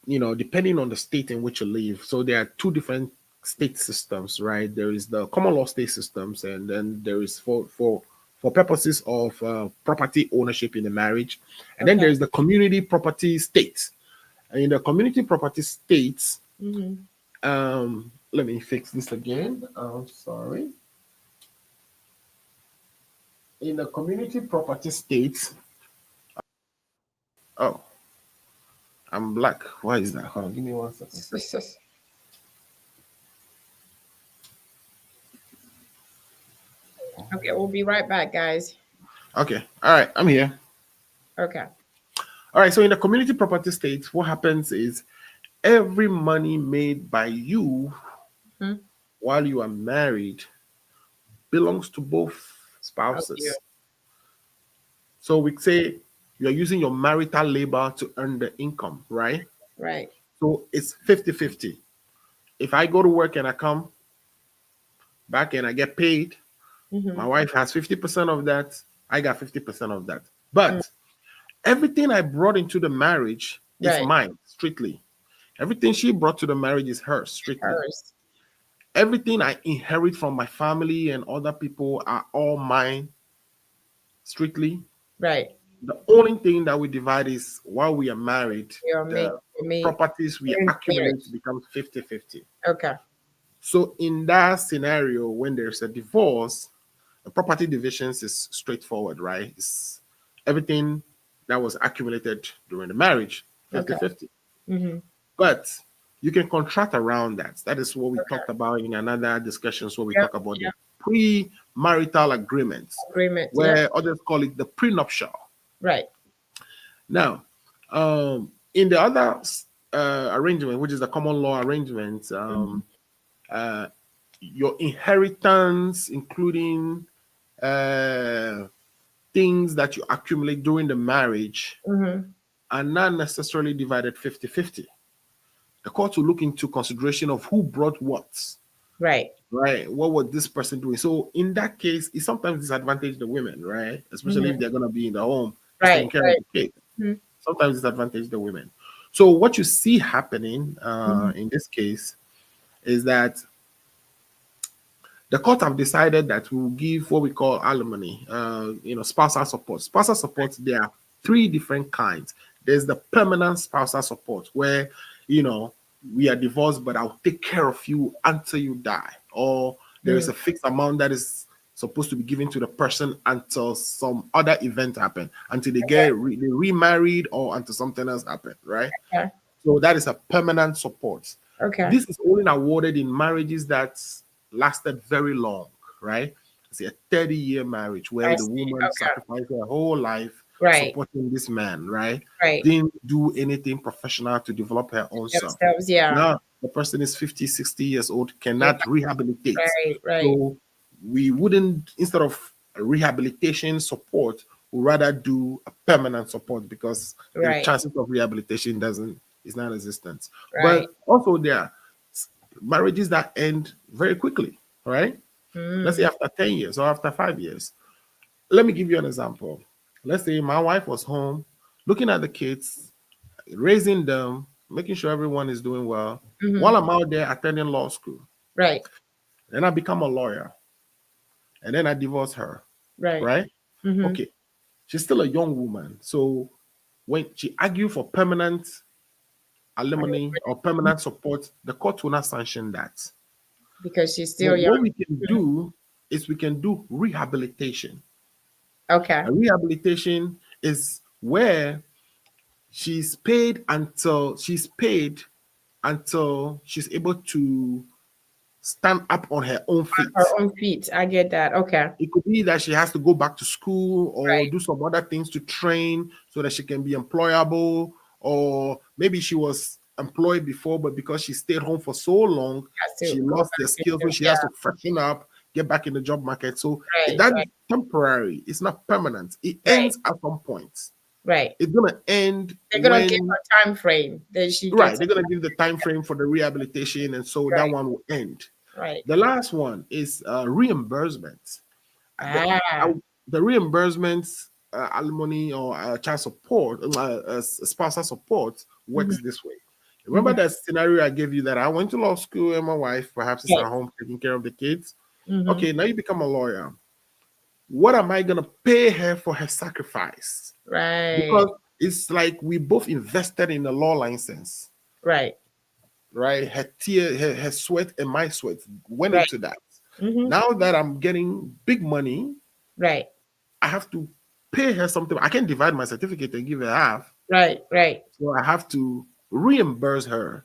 depending on the state in which you live. So there are two different state systems, right? There is the common law state systems, and then there is for purposes of property ownership in the marriage, and then there is the community property state. And in the community property states, let me fix this again. I'm sorry. In the community property state, oh, I'm black. Why is that? Hold on, give me 1 second. Okay, we'll be right back, guys. Okay, all right, I'm here. Okay. All right, so in the community property state, what happens is every money made by you while you are married belongs to both spouses. So we say you're using your marital labor to earn the income, right? Right. So it's 50-50. If I go to work and I come back and I get paid, my wife has 50% of that. I got 50% of that. But everything I brought into the marriage is mine, strictly. Everything she brought to the marriage is hers, strictly. Hers. Everything I inherit from my family and other people are all mine, strictly. Right. The only thing that we divide is while we are married, the properties we accumulate becomes 50-50. Okay. So in that scenario, when there's a divorce, the property divisions is straightforward, right? It's everything that was accumulated during the marriage, 50-50. But you can contract around that. That is what we talked about in another discussion. So we talk about the pre-marital agreements, where others call it the prenuptial. Right. Now, in the other arrangement, which is the common law arrangement, your inheritance, including things that you accumulate during the marriage, are not necessarily divided 50-50. The court will look into consideration of who brought what. Right. Right. What was this person doing? So in that case, it sometimes disadvantages the women, right? Especially if they're going to be in the home taking care of the kids. Sometimes disadvantage the women. So what you see happening in this case is that the court have decided that we will give what we call alimony, spousal support. Spousal support, there are 3 different kinds. There's the permanent spousal support where, we are divorced, but I'll take care of you until you die. Or there is a fixed amount that is supposed to be given to the person until some other event happen, until they get remarried or until something else happen, right? Okay. So that is a permanent support. Okay. This is only awarded in marriages that lasted very long, right? It's a 30-year marriage where the woman sacrificed her whole life supporting this man, right? Didn't do anything professional to develop her own self. Now the person is 50, 60 years old, cannot rehabilitate. So we wouldn't, instead of rehabilitation support, we rather do a permanent support because the chances of rehabilitation is non-existent. But also there are marriages that end very quickly, right? Let's say after 10 years or after 5 years. Let me give you an example. Let's say my wife was home looking at the kids, raising them, making sure everyone is doing well, while I'm out there attending law school. Right. Then I become a lawyer. And then I divorce her. Right? Okay. She's still a young woman. So when she argued for permanent alimony or permanent support, the court will not sanction that. Because she's still young. What we can do is we can do rehabilitation. Okay. And rehabilitation is where she's paid until she's able to stand up on her own feet. Her own feet. I get that. Okay. It could be that she has to go back to school or do some other things to train so that she can be employable, or maybe she was employed before, but because she stayed home for so long, she lost the skills, so she has to freshen up, get back in the job market. So that's temporary. It's not permanent. It ends at some point. Right. It's gonna end. They're gonna give a time frame. Then she they're gonna give the time frame for the rehabilitation, and so that one will end. Right. The last one is reimbursement. The reimbursements, alimony or child support, spousal support works this way. Remember that scenario I gave you that I went to law school and my wife perhaps is at home taking care of the kids. Okay, now you become a lawyer. What am I gonna pay her for her sacrifice? Right. Because it's like we both invested in the law license. Right. right? Her tear, her sweat and my sweat went Right. into that. Mm-hmm. Now that I'm getting big money, Right. I have to pay her something. I can't divide my certificate and give her half. Right. Right. So I have to reimburse her.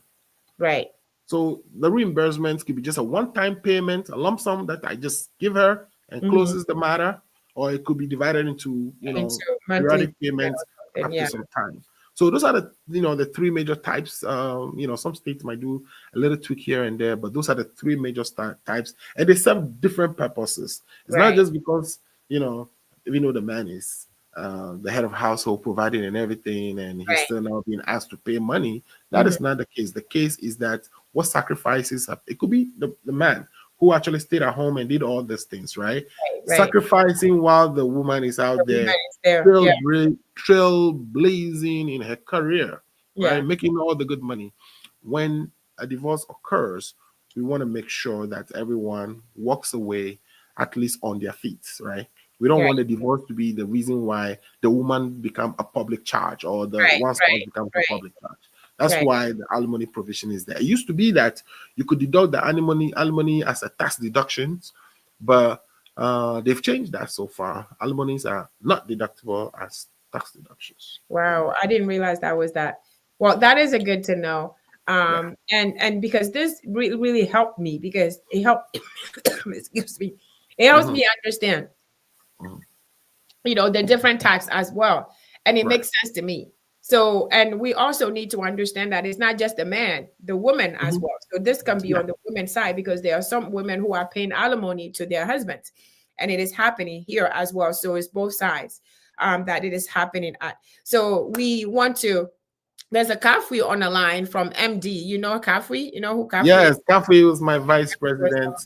Right. So the reimbursement could be just a one-time payment, a lump sum that I just give her and Mm-hmm. closes the matter, or it could be divided into, Into monthly periodic payments and after some time. So those are the three major types. Some states might do a little tweak here and there, but those are the three major types, and they serve different purposes. It's not Right. just because the man is the head of household providing and everything, and he's Right. still now being asked to pay money. That is not the case. The case is that what sacrifices it could be the man who actually stayed at home and did all these things, right? Right. Sacrificing while the woman is out The there, woman is there. Yeah. trailblazing in her career, Yeah. right? Making all the good money. When a divorce occurs, we want to make sure that everyone walks away at least on their feet, right? We don't Right. want the divorce to be the reason why the woman become a public charge or the Right. one spouse Right. becomes Right. a public charge. That's Right. why the alimony provision is there. It used to be that you could deduct the alimony as a tax deductions, but they've changed that so far. Alimonies are not deductible as tax deductions. Wow, I didn't realize that was that. Well, that is a good to know. And because this really helped me because it helped excuse me. It helps me understand, the different types as well. And it Right. makes sense to me. So, and we also need to understand that it's not just the man, the woman as well. So this can be on the women's side because there are some women who are paying alimony to their husbands, and it is happening here as well. So it's both sides that it is happening at. So we want to. There's a Kafui on the line from MD. You know Kafui? You know who Kafui Yes, is? Cafe was my vice president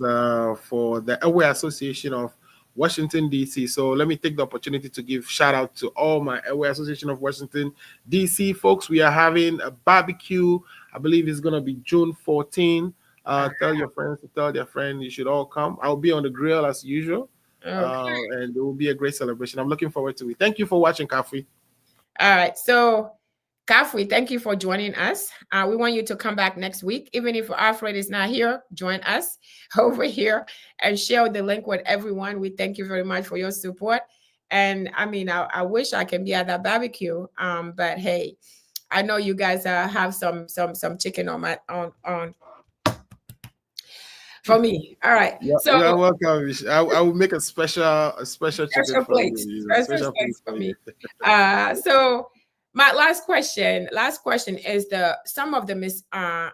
for the Airway Association of Washington, D.C. So let me take the opportunity to give shout out to all my Airway Association of Washington, D.C. folks. We are having a barbecue. I believe it's going to be June 14. Tell your friends to tell their friend you should all come. I'll be on the grill as usual. And it will be a great celebration. I'm looking forward to it. Thank you for watching, Cafe. All right. So Kafui, thank you for joining us. We want you to come back next week. Even if ALFRED is not here, join us over here and share the link with everyone. We thank you very much for your support. And I mean, I wish I can be at that barbecue. But hey, I know you guys have some chicken on for me. All right. Yeah, So you're welcome. I will make a special chicken for plate, you. special place for me. So my last question is some of the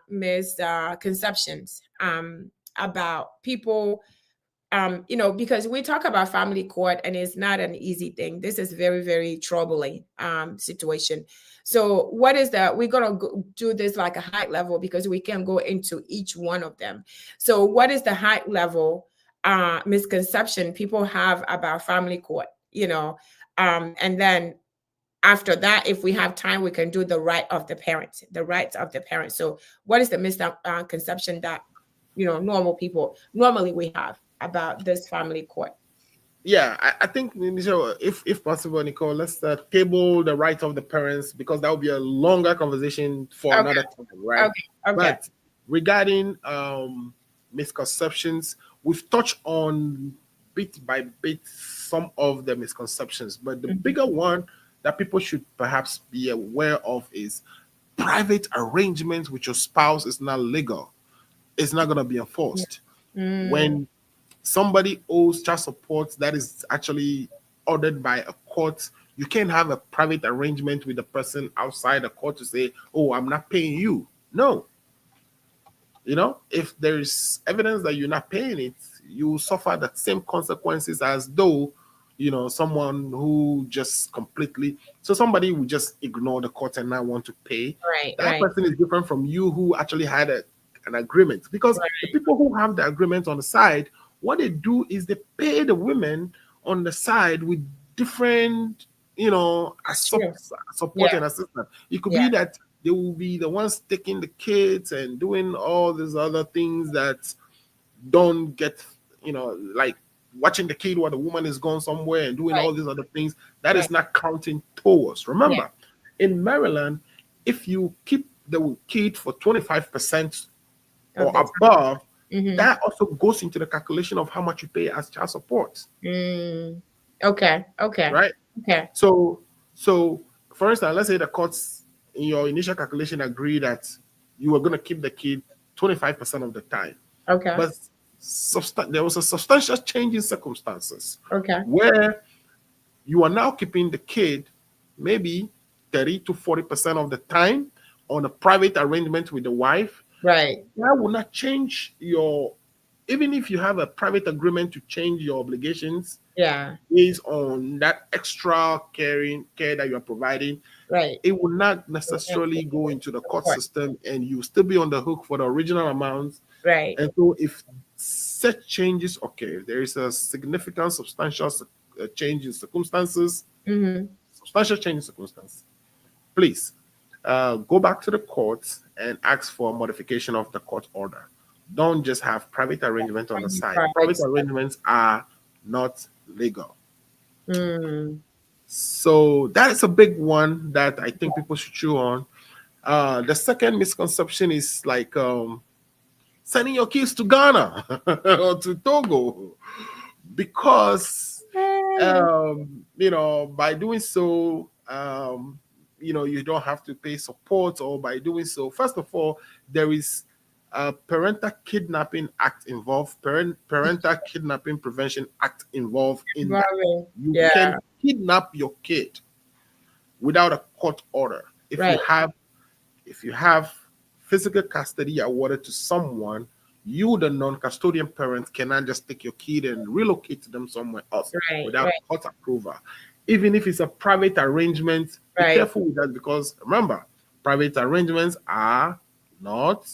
misconceptions about people, because we talk about family court and it's not an easy thing. This is very, very troubling situation. So we're going to do this like a high level because we can go into each one of them. So what is the high level misconception people have about family court, and then after that, if we have time, we can do the rights of the parents. So what is the misconception that, normal people normally we have about this family court? Yeah, I think if possible, Nicole, let's table the rights of the parents because that will be a longer conversation for another time, right? Okay. But regarding misconceptions, we've touched on bit by bit some of the misconceptions, but the bigger one that people should perhaps be aware of is private arrangements with your spouse is not legal. It's not going to be enforced. When somebody owes child support that is actually ordered by a court, you can't have a private arrangement with the person outside the court to say, oh, I'm not paying you. No. If there's evidence that you're not paying it, you will suffer the same consequences as though someone who just somebody will just ignore the court and not want to pay. That person is different from you who actually had an agreement, because the people who have the agreement on the side, what they do is they pay the women on the side with different support and assistance. It could be that they will be the ones taking the kids and doing all these other things that don't get like watching the kid while the woman is gone somewhere and doing all these other things. That is not counting towards. Remember, in Maryland, if you keep the kid for 25% or Of the above, Mhm. that also goes into the calculation of how much you pay as child support, Okay. Okay. right? Okay. So, for instance, let's say the courts in your initial calculation agree that you were going to keep the kid 25% of the time, Okay. but there was a substantial change in circumstances Okay. where you are now keeping the kid maybe 30 to 40% of the time on a private arrangement with the wife. Right. That will not change your, even if you have a private agreement to change your obligations Yeah. based on that extra care that you are providing, Right. it will not necessarily go into the court Court. system, and you still be on the hook for the original amount. Right. And so if such changes occur, there is a significant substantial change in circumstances, Mm-hmm. substantial change in circumstances, please go back to the court and ask for a modification of the court order. Don't just have private arrangement on the side. Private arrangements are not legal. Mm. So that is a big one that I think people should chew on. The second misconception is like sending your kids to Ghana or to Togo, because by doing so, you don't have to pay support, or by doing so, first of all, there is a parental kidnapping act involved, parental kidnapping prevention act involved in that. You Yeah. can kidnap your kid without a court order if Right. you have physical custody awarded to someone. You, the non-custodian parent, cannot just take your kid and relocate them somewhere else Right. without Right. court approval. Even if it's a private arrangement, be Right. careful with that, because remember, private arrangements are not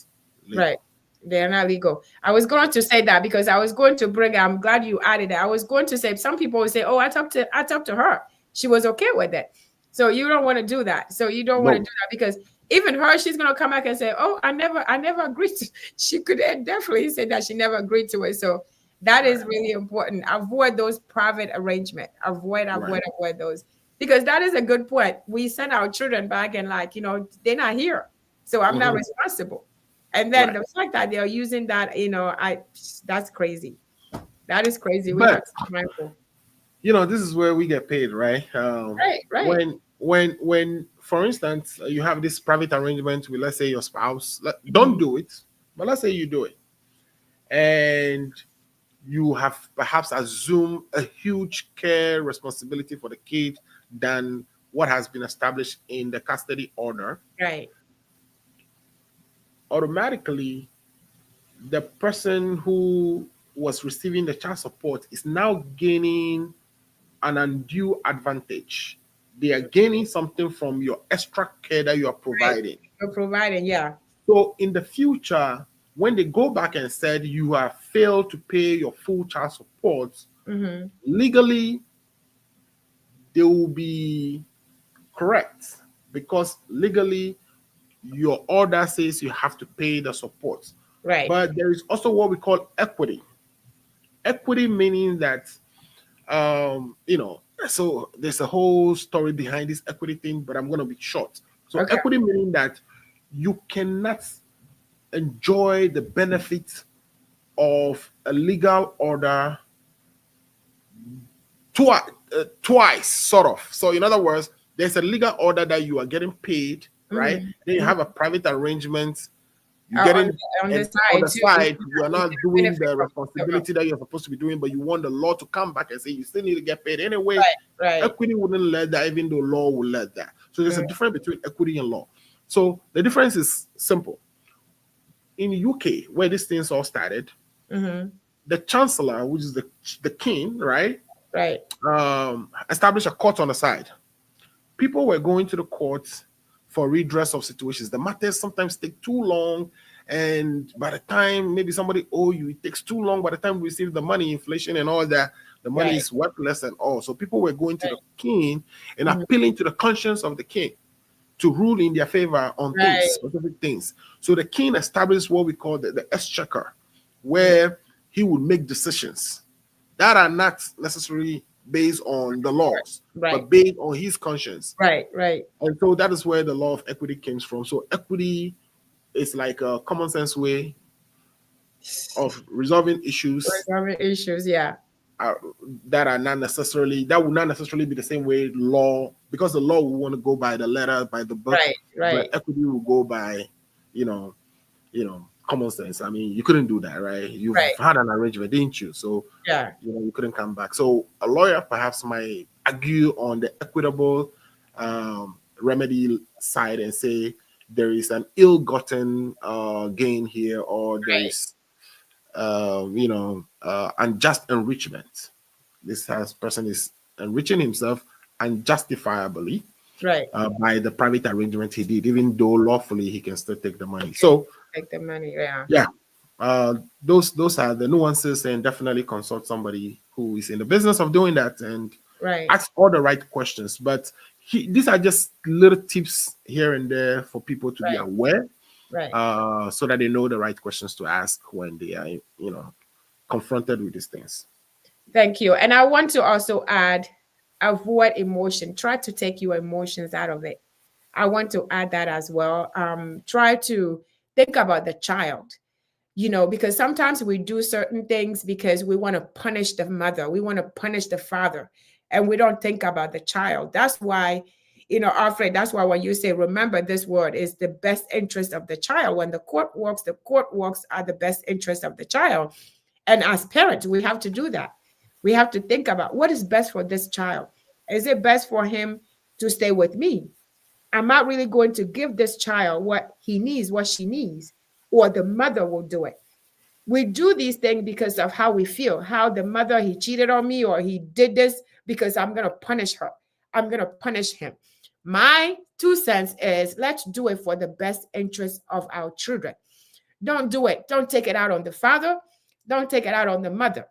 legal. Right. They're not legal. I was going to say that because I was going to bring. I'm glad you added that. I was going to say some people would say, "Oh, I talked to her. She was okay with it." So you don't want to do that. So you don't want to No. do that, because even her, she's gonna come back and say, "Oh, I never agreed to." She could definitely say that she never agreed to it. So that is really important. Avoid those private arrangement. Avoid those, because that is a good point. We send our children back and they're not here, so I'm not responsible. And then the fact that they're using that, that's crazy. That is crazy. We have to be mindful. This is where we get paid, right? Right. When, for instance, you have this private arrangement with, let's say, your spouse, don't do it, but let's say you do it, and you have perhaps assumed a huge care responsibility for the kid than what has been established in the custody order. Right. Automatically, the person who was receiving the child support is now gaining an undue advantage. They are gaining something from your extra care that you are providing. You're providing, yeah. So in the future, when they go back and said you have failed to pay your full child support, legally, they will be correct, because legally your order says you have to pay the support. Right. But there is also what we call equity. Equity meaning that so there's a whole story behind this equity thing, but I'm going to be short. So equity meaning that you cannot enjoy the benefit of a legal order twice, sort of. So in other words, there's a legal order that you are getting paid, right? Then you have a private arrangement. You're getting on the side, you are not doing the responsibility that you're supposed to be doing, but you want the law to come back and say you still need to get paid anyway. Right. Equity wouldn't let that, even though law will let that. So there's a difference between equity and law. So the difference is simple. In the UK, where these things all started, the chancellor, which is the king, right, established a court on the side. People were going to the courts for redress of situations. The matters sometimes take too long, and by the time maybe somebody owe you, it takes too long. By the time we receive the money, inflation and all that, the money is worthless and all. So people were going to the king and appealing to the conscience of the king to rule in their favor on things, specific things. So the king established what we call the exchequer, where he would make decisions that are not necessarily based on the laws, Right. but based on his conscience. Right. Right. And so that is where the law of equity comes from. So equity is like a common sense way of resolving issues Resolving issues. Yeah. that would not necessarily be the same way law, because the law will want to go by the letter, by the book, Right. Right. but equity will go by, common sense. I mean, you couldn't do that, right? You've Right. had an arrangement, didn't you? So Yeah. you couldn't come back. So a lawyer perhaps might argue on the equitable remedy side and say there is an ill-gotten gain here, or there is unjust enrichment. This person is enriching himself unjustifiably Right. by the private arrangement he did, even though lawfully he can still take the money. So Take the money. Yeah. yeah, those are the nuances, and definitely consult somebody who is in the business of doing that and Right. ask all the right questions. But these are just little tips here and there for people to be Right. aware, Right. so that they know the right questions to ask when they are, confronted with these things. Thank you. And I want to also add, avoid emotion. Try to take your emotions out of it. I want to add that as well. Try to think about the child, because sometimes we do certain things because we want to punish the mother, we want to punish the father, and we don't think about the child. That's why, Alfred, that's why when you say, remember this word is the best interest of the child. When the court works are the best interest of the child. And as parents, we have to do that. We have to think about what is best for this child. Is it best for him to stay with me? I'm not really going to give this child what he needs, what she needs, or the mother will do it. We do these things because of how we feel, how the mother, he cheated on me or he did this because I'm going to punish her. I'm going to punish him. My 2 cents is let's do it for the best interest of our children. Don't do it. Don't take it out on the father. Don't take it out on the mother.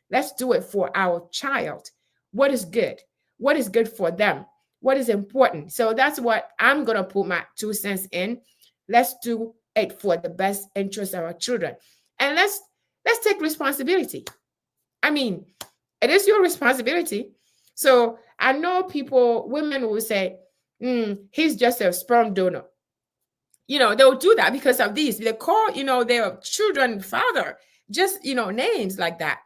Let's do it for our child. What is good? What is good for them? What is important? So that's what I'm going to put my 2 cents in. Let's do it for the best interest of our children. And let's take responsibility. I mean, it is your responsibility. So I know women will say, he's just a sperm donor. They'll do that because of these. They call, their children father, just, names like that.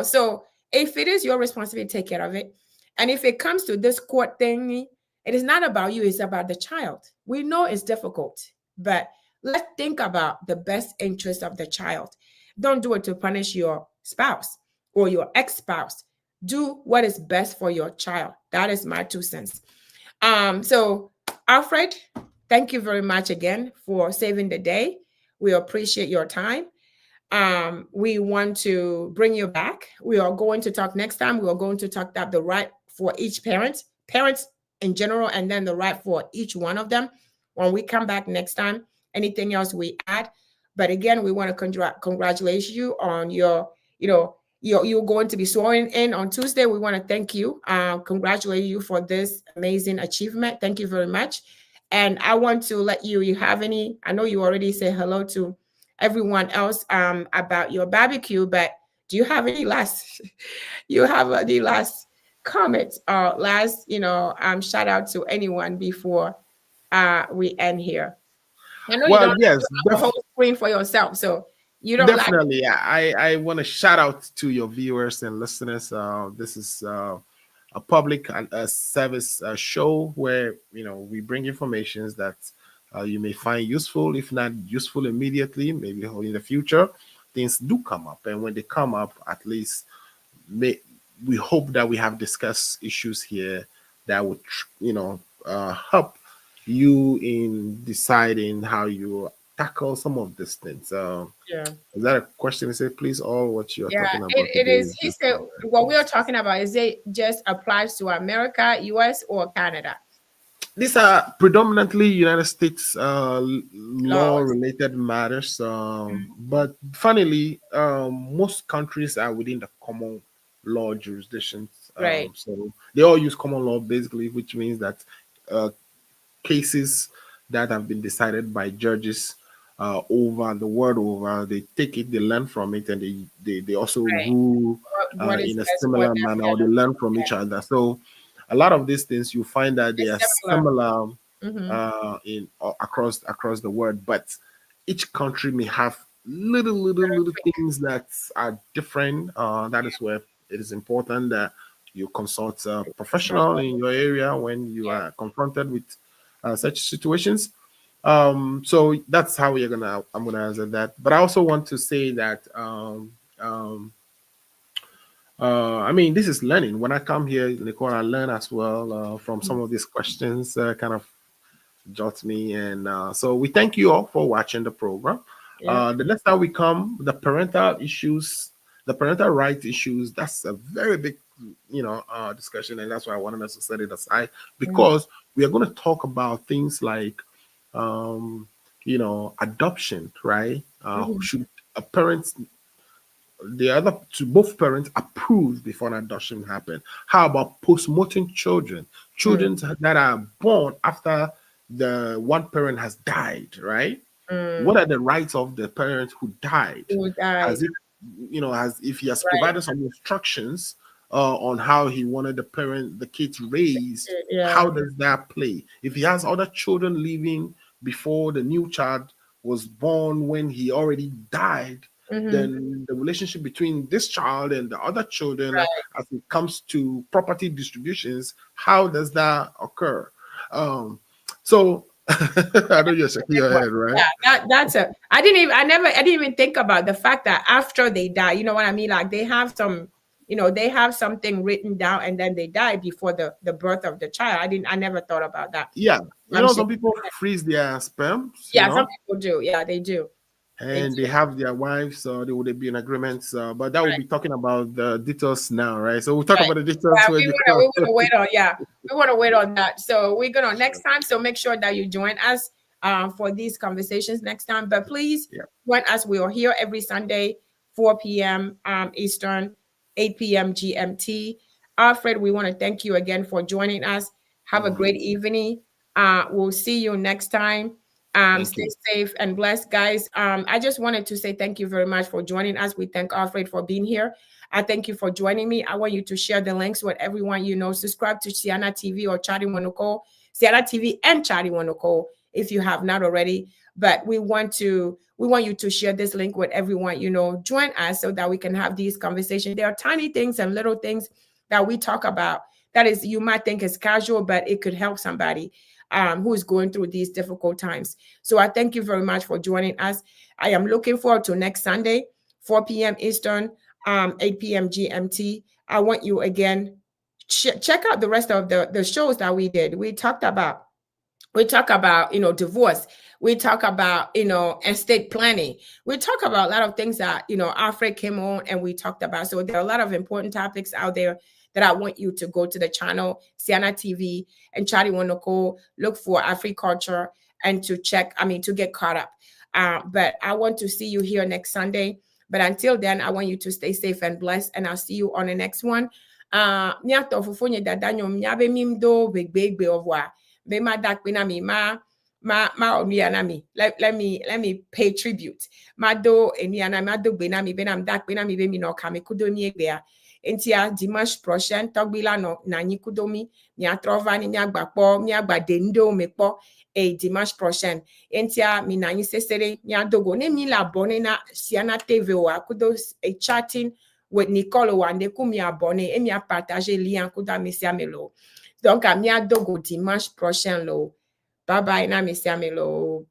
So if it is your responsibility, take care of it. And if it comes to this court thing, it is not about you, it's about the child. We know it's difficult, but let's think about the best interest of the child. Don't do it to punish your spouse or your ex-spouse. Do what is best for your child. That is my 2 cents. So Alfred, thank you very much again for saving the day. We appreciate your time. We want to bring you back. We are going to talk next time. We are going to talk about the right for each parents in general, and then the right for each one of them. When we come back next time, anything else we add. But again, we want to congratulate you on you're going to be sworn in on Tuesday. We want to thank you, congratulate you for this amazing achievement. Thank you very much. And I want to let you have any, I know you already say hello to everyone else about your barbecue, but do you have any last comments or last, shout out to anyone before we end here? I know you don't have the whole screen for yourself, so you don't definitely. I want to shout out to your viewers and listeners. This is a public service show where we bring information that you may find useful. If not useful immediately, maybe in the future, things do come up, and when they come up, at least we hope that we have discussed issues here that would help you in deciding how you tackle some of these things. Is that a question? Say, please, all what you're talking about. It is. He said what we are talking about is it just applies to America, US, or Canada? These are predominantly United States law-related matters, but funnily, most countries are within the common law jurisdictions. Right. So they all use common law, basically, which means that cases that have been decided by judges over the world over. They take it, they learn from it, and they also Right. rule What is in a best for similar them? manner, or they learn from each other. So a lot of these things you find that they are It's similar. similar Mm-hmm. in across the world, but each country may have little things that are different. That is where it is important that you consult a professional in your area when you are confronted with such situations. So that's how I'm gonna answer that. But I also want to say that I mean, this is learning. When I come here, Nicole, I learn as well from some of these questions. Kind of jot me, and so we thank you all for watching the program. Yeah. The next time we come, the parental issues, the parental rights issues. That's a very big, discussion, and that's why I wanted us to set it aside because we are going to talk about things like, adoption, right? Should a parent both parents approve before an adoption happen? How about post-mortem children, children that are born after the one parent has died, right? What are the rights of the parent who died? Who died? Has it, has if he has Right. provided some instructions on how he wanted the kids raised? Yeah. How does that play? If he has other children living before the new child was born, when he already died, then the relationship between this child and the other children, as it comes to property distributions, how does that occur? So I know you're shaking your head, right? Yeah, I didn't even think about the fact that after they die, you know what I mean? Like they have they have something written down and then they die before the birth of the child. I never thought about that. Yeah, I'm some shaking people my head. freeze their sperms, Yeah, some people do. Yeah, they do. They and they do. have their wives, so they would be in agreements. But that will be talking about the details now, right? So we'll talk Right. about the details Yeah, when we you wanna come. we wanna wait on we wanna wait on that. So we're gonna next time. So make sure that you join us for these conversations next time. But please Yeah. join us. We are here every Sunday, 4 p.m. Eastern, 8 p.m. GMT. Alfred, we want to thank you again for joining us. Have a great evening. We'll see you next time. Thank Stay you. safe and blessed, guys. I just wanted to say thank you very much for joining us. We thank Alfred for being here. I thank you for joining me. I want you to share the links with everyone you know. Subscribe to Siana TV or Chadi Wanoko, Siana TV and Chadi Wanoko if you have not already. But we want you to share this link with everyone you know. Join us so that we can have these conversations. There are tiny things and little things that we talk about that is you might think is casual, but it could help somebody who is going through these difficult times. So I thank you very much for joining us. I am looking forward to next Sunday, 4 p.m. Eastern, 8 p.m. GMT. I want you again, check out the rest of the shows that we did. We talk about, divorce. We talk about, estate planning. We talk about a lot of things that, Alfred came on and we talked about. So there are a lot of important topics out there that I want you to go to the channel, Siana TV and Chadi Wanoko, look for Culture and to get caught up. But I want to see you here next Sunday. But until then, I want you to stay safe and blessed. And I'll see you on the next one. Be ma dakpina mi ma omiana mi. Let me pay tribute. Ma do eniana ma do bena mi benam dakpina mi be mi no kame kudomi egbea. Entia dimanche prochain togbila no na nyi kudomi mi atrova ni mi agbakpo mi agbadendo mekpo e dimanche prochain. Entia mi na nyi sesere mi adogo ne mi la bone na Siana TV o akudo e chatting with Nicole Wande ku mi abone e mi a partager lien kuda mi siamelo. Donc, à mi adogo dimanche prochain, lo. Bye bye, na mi siamelo.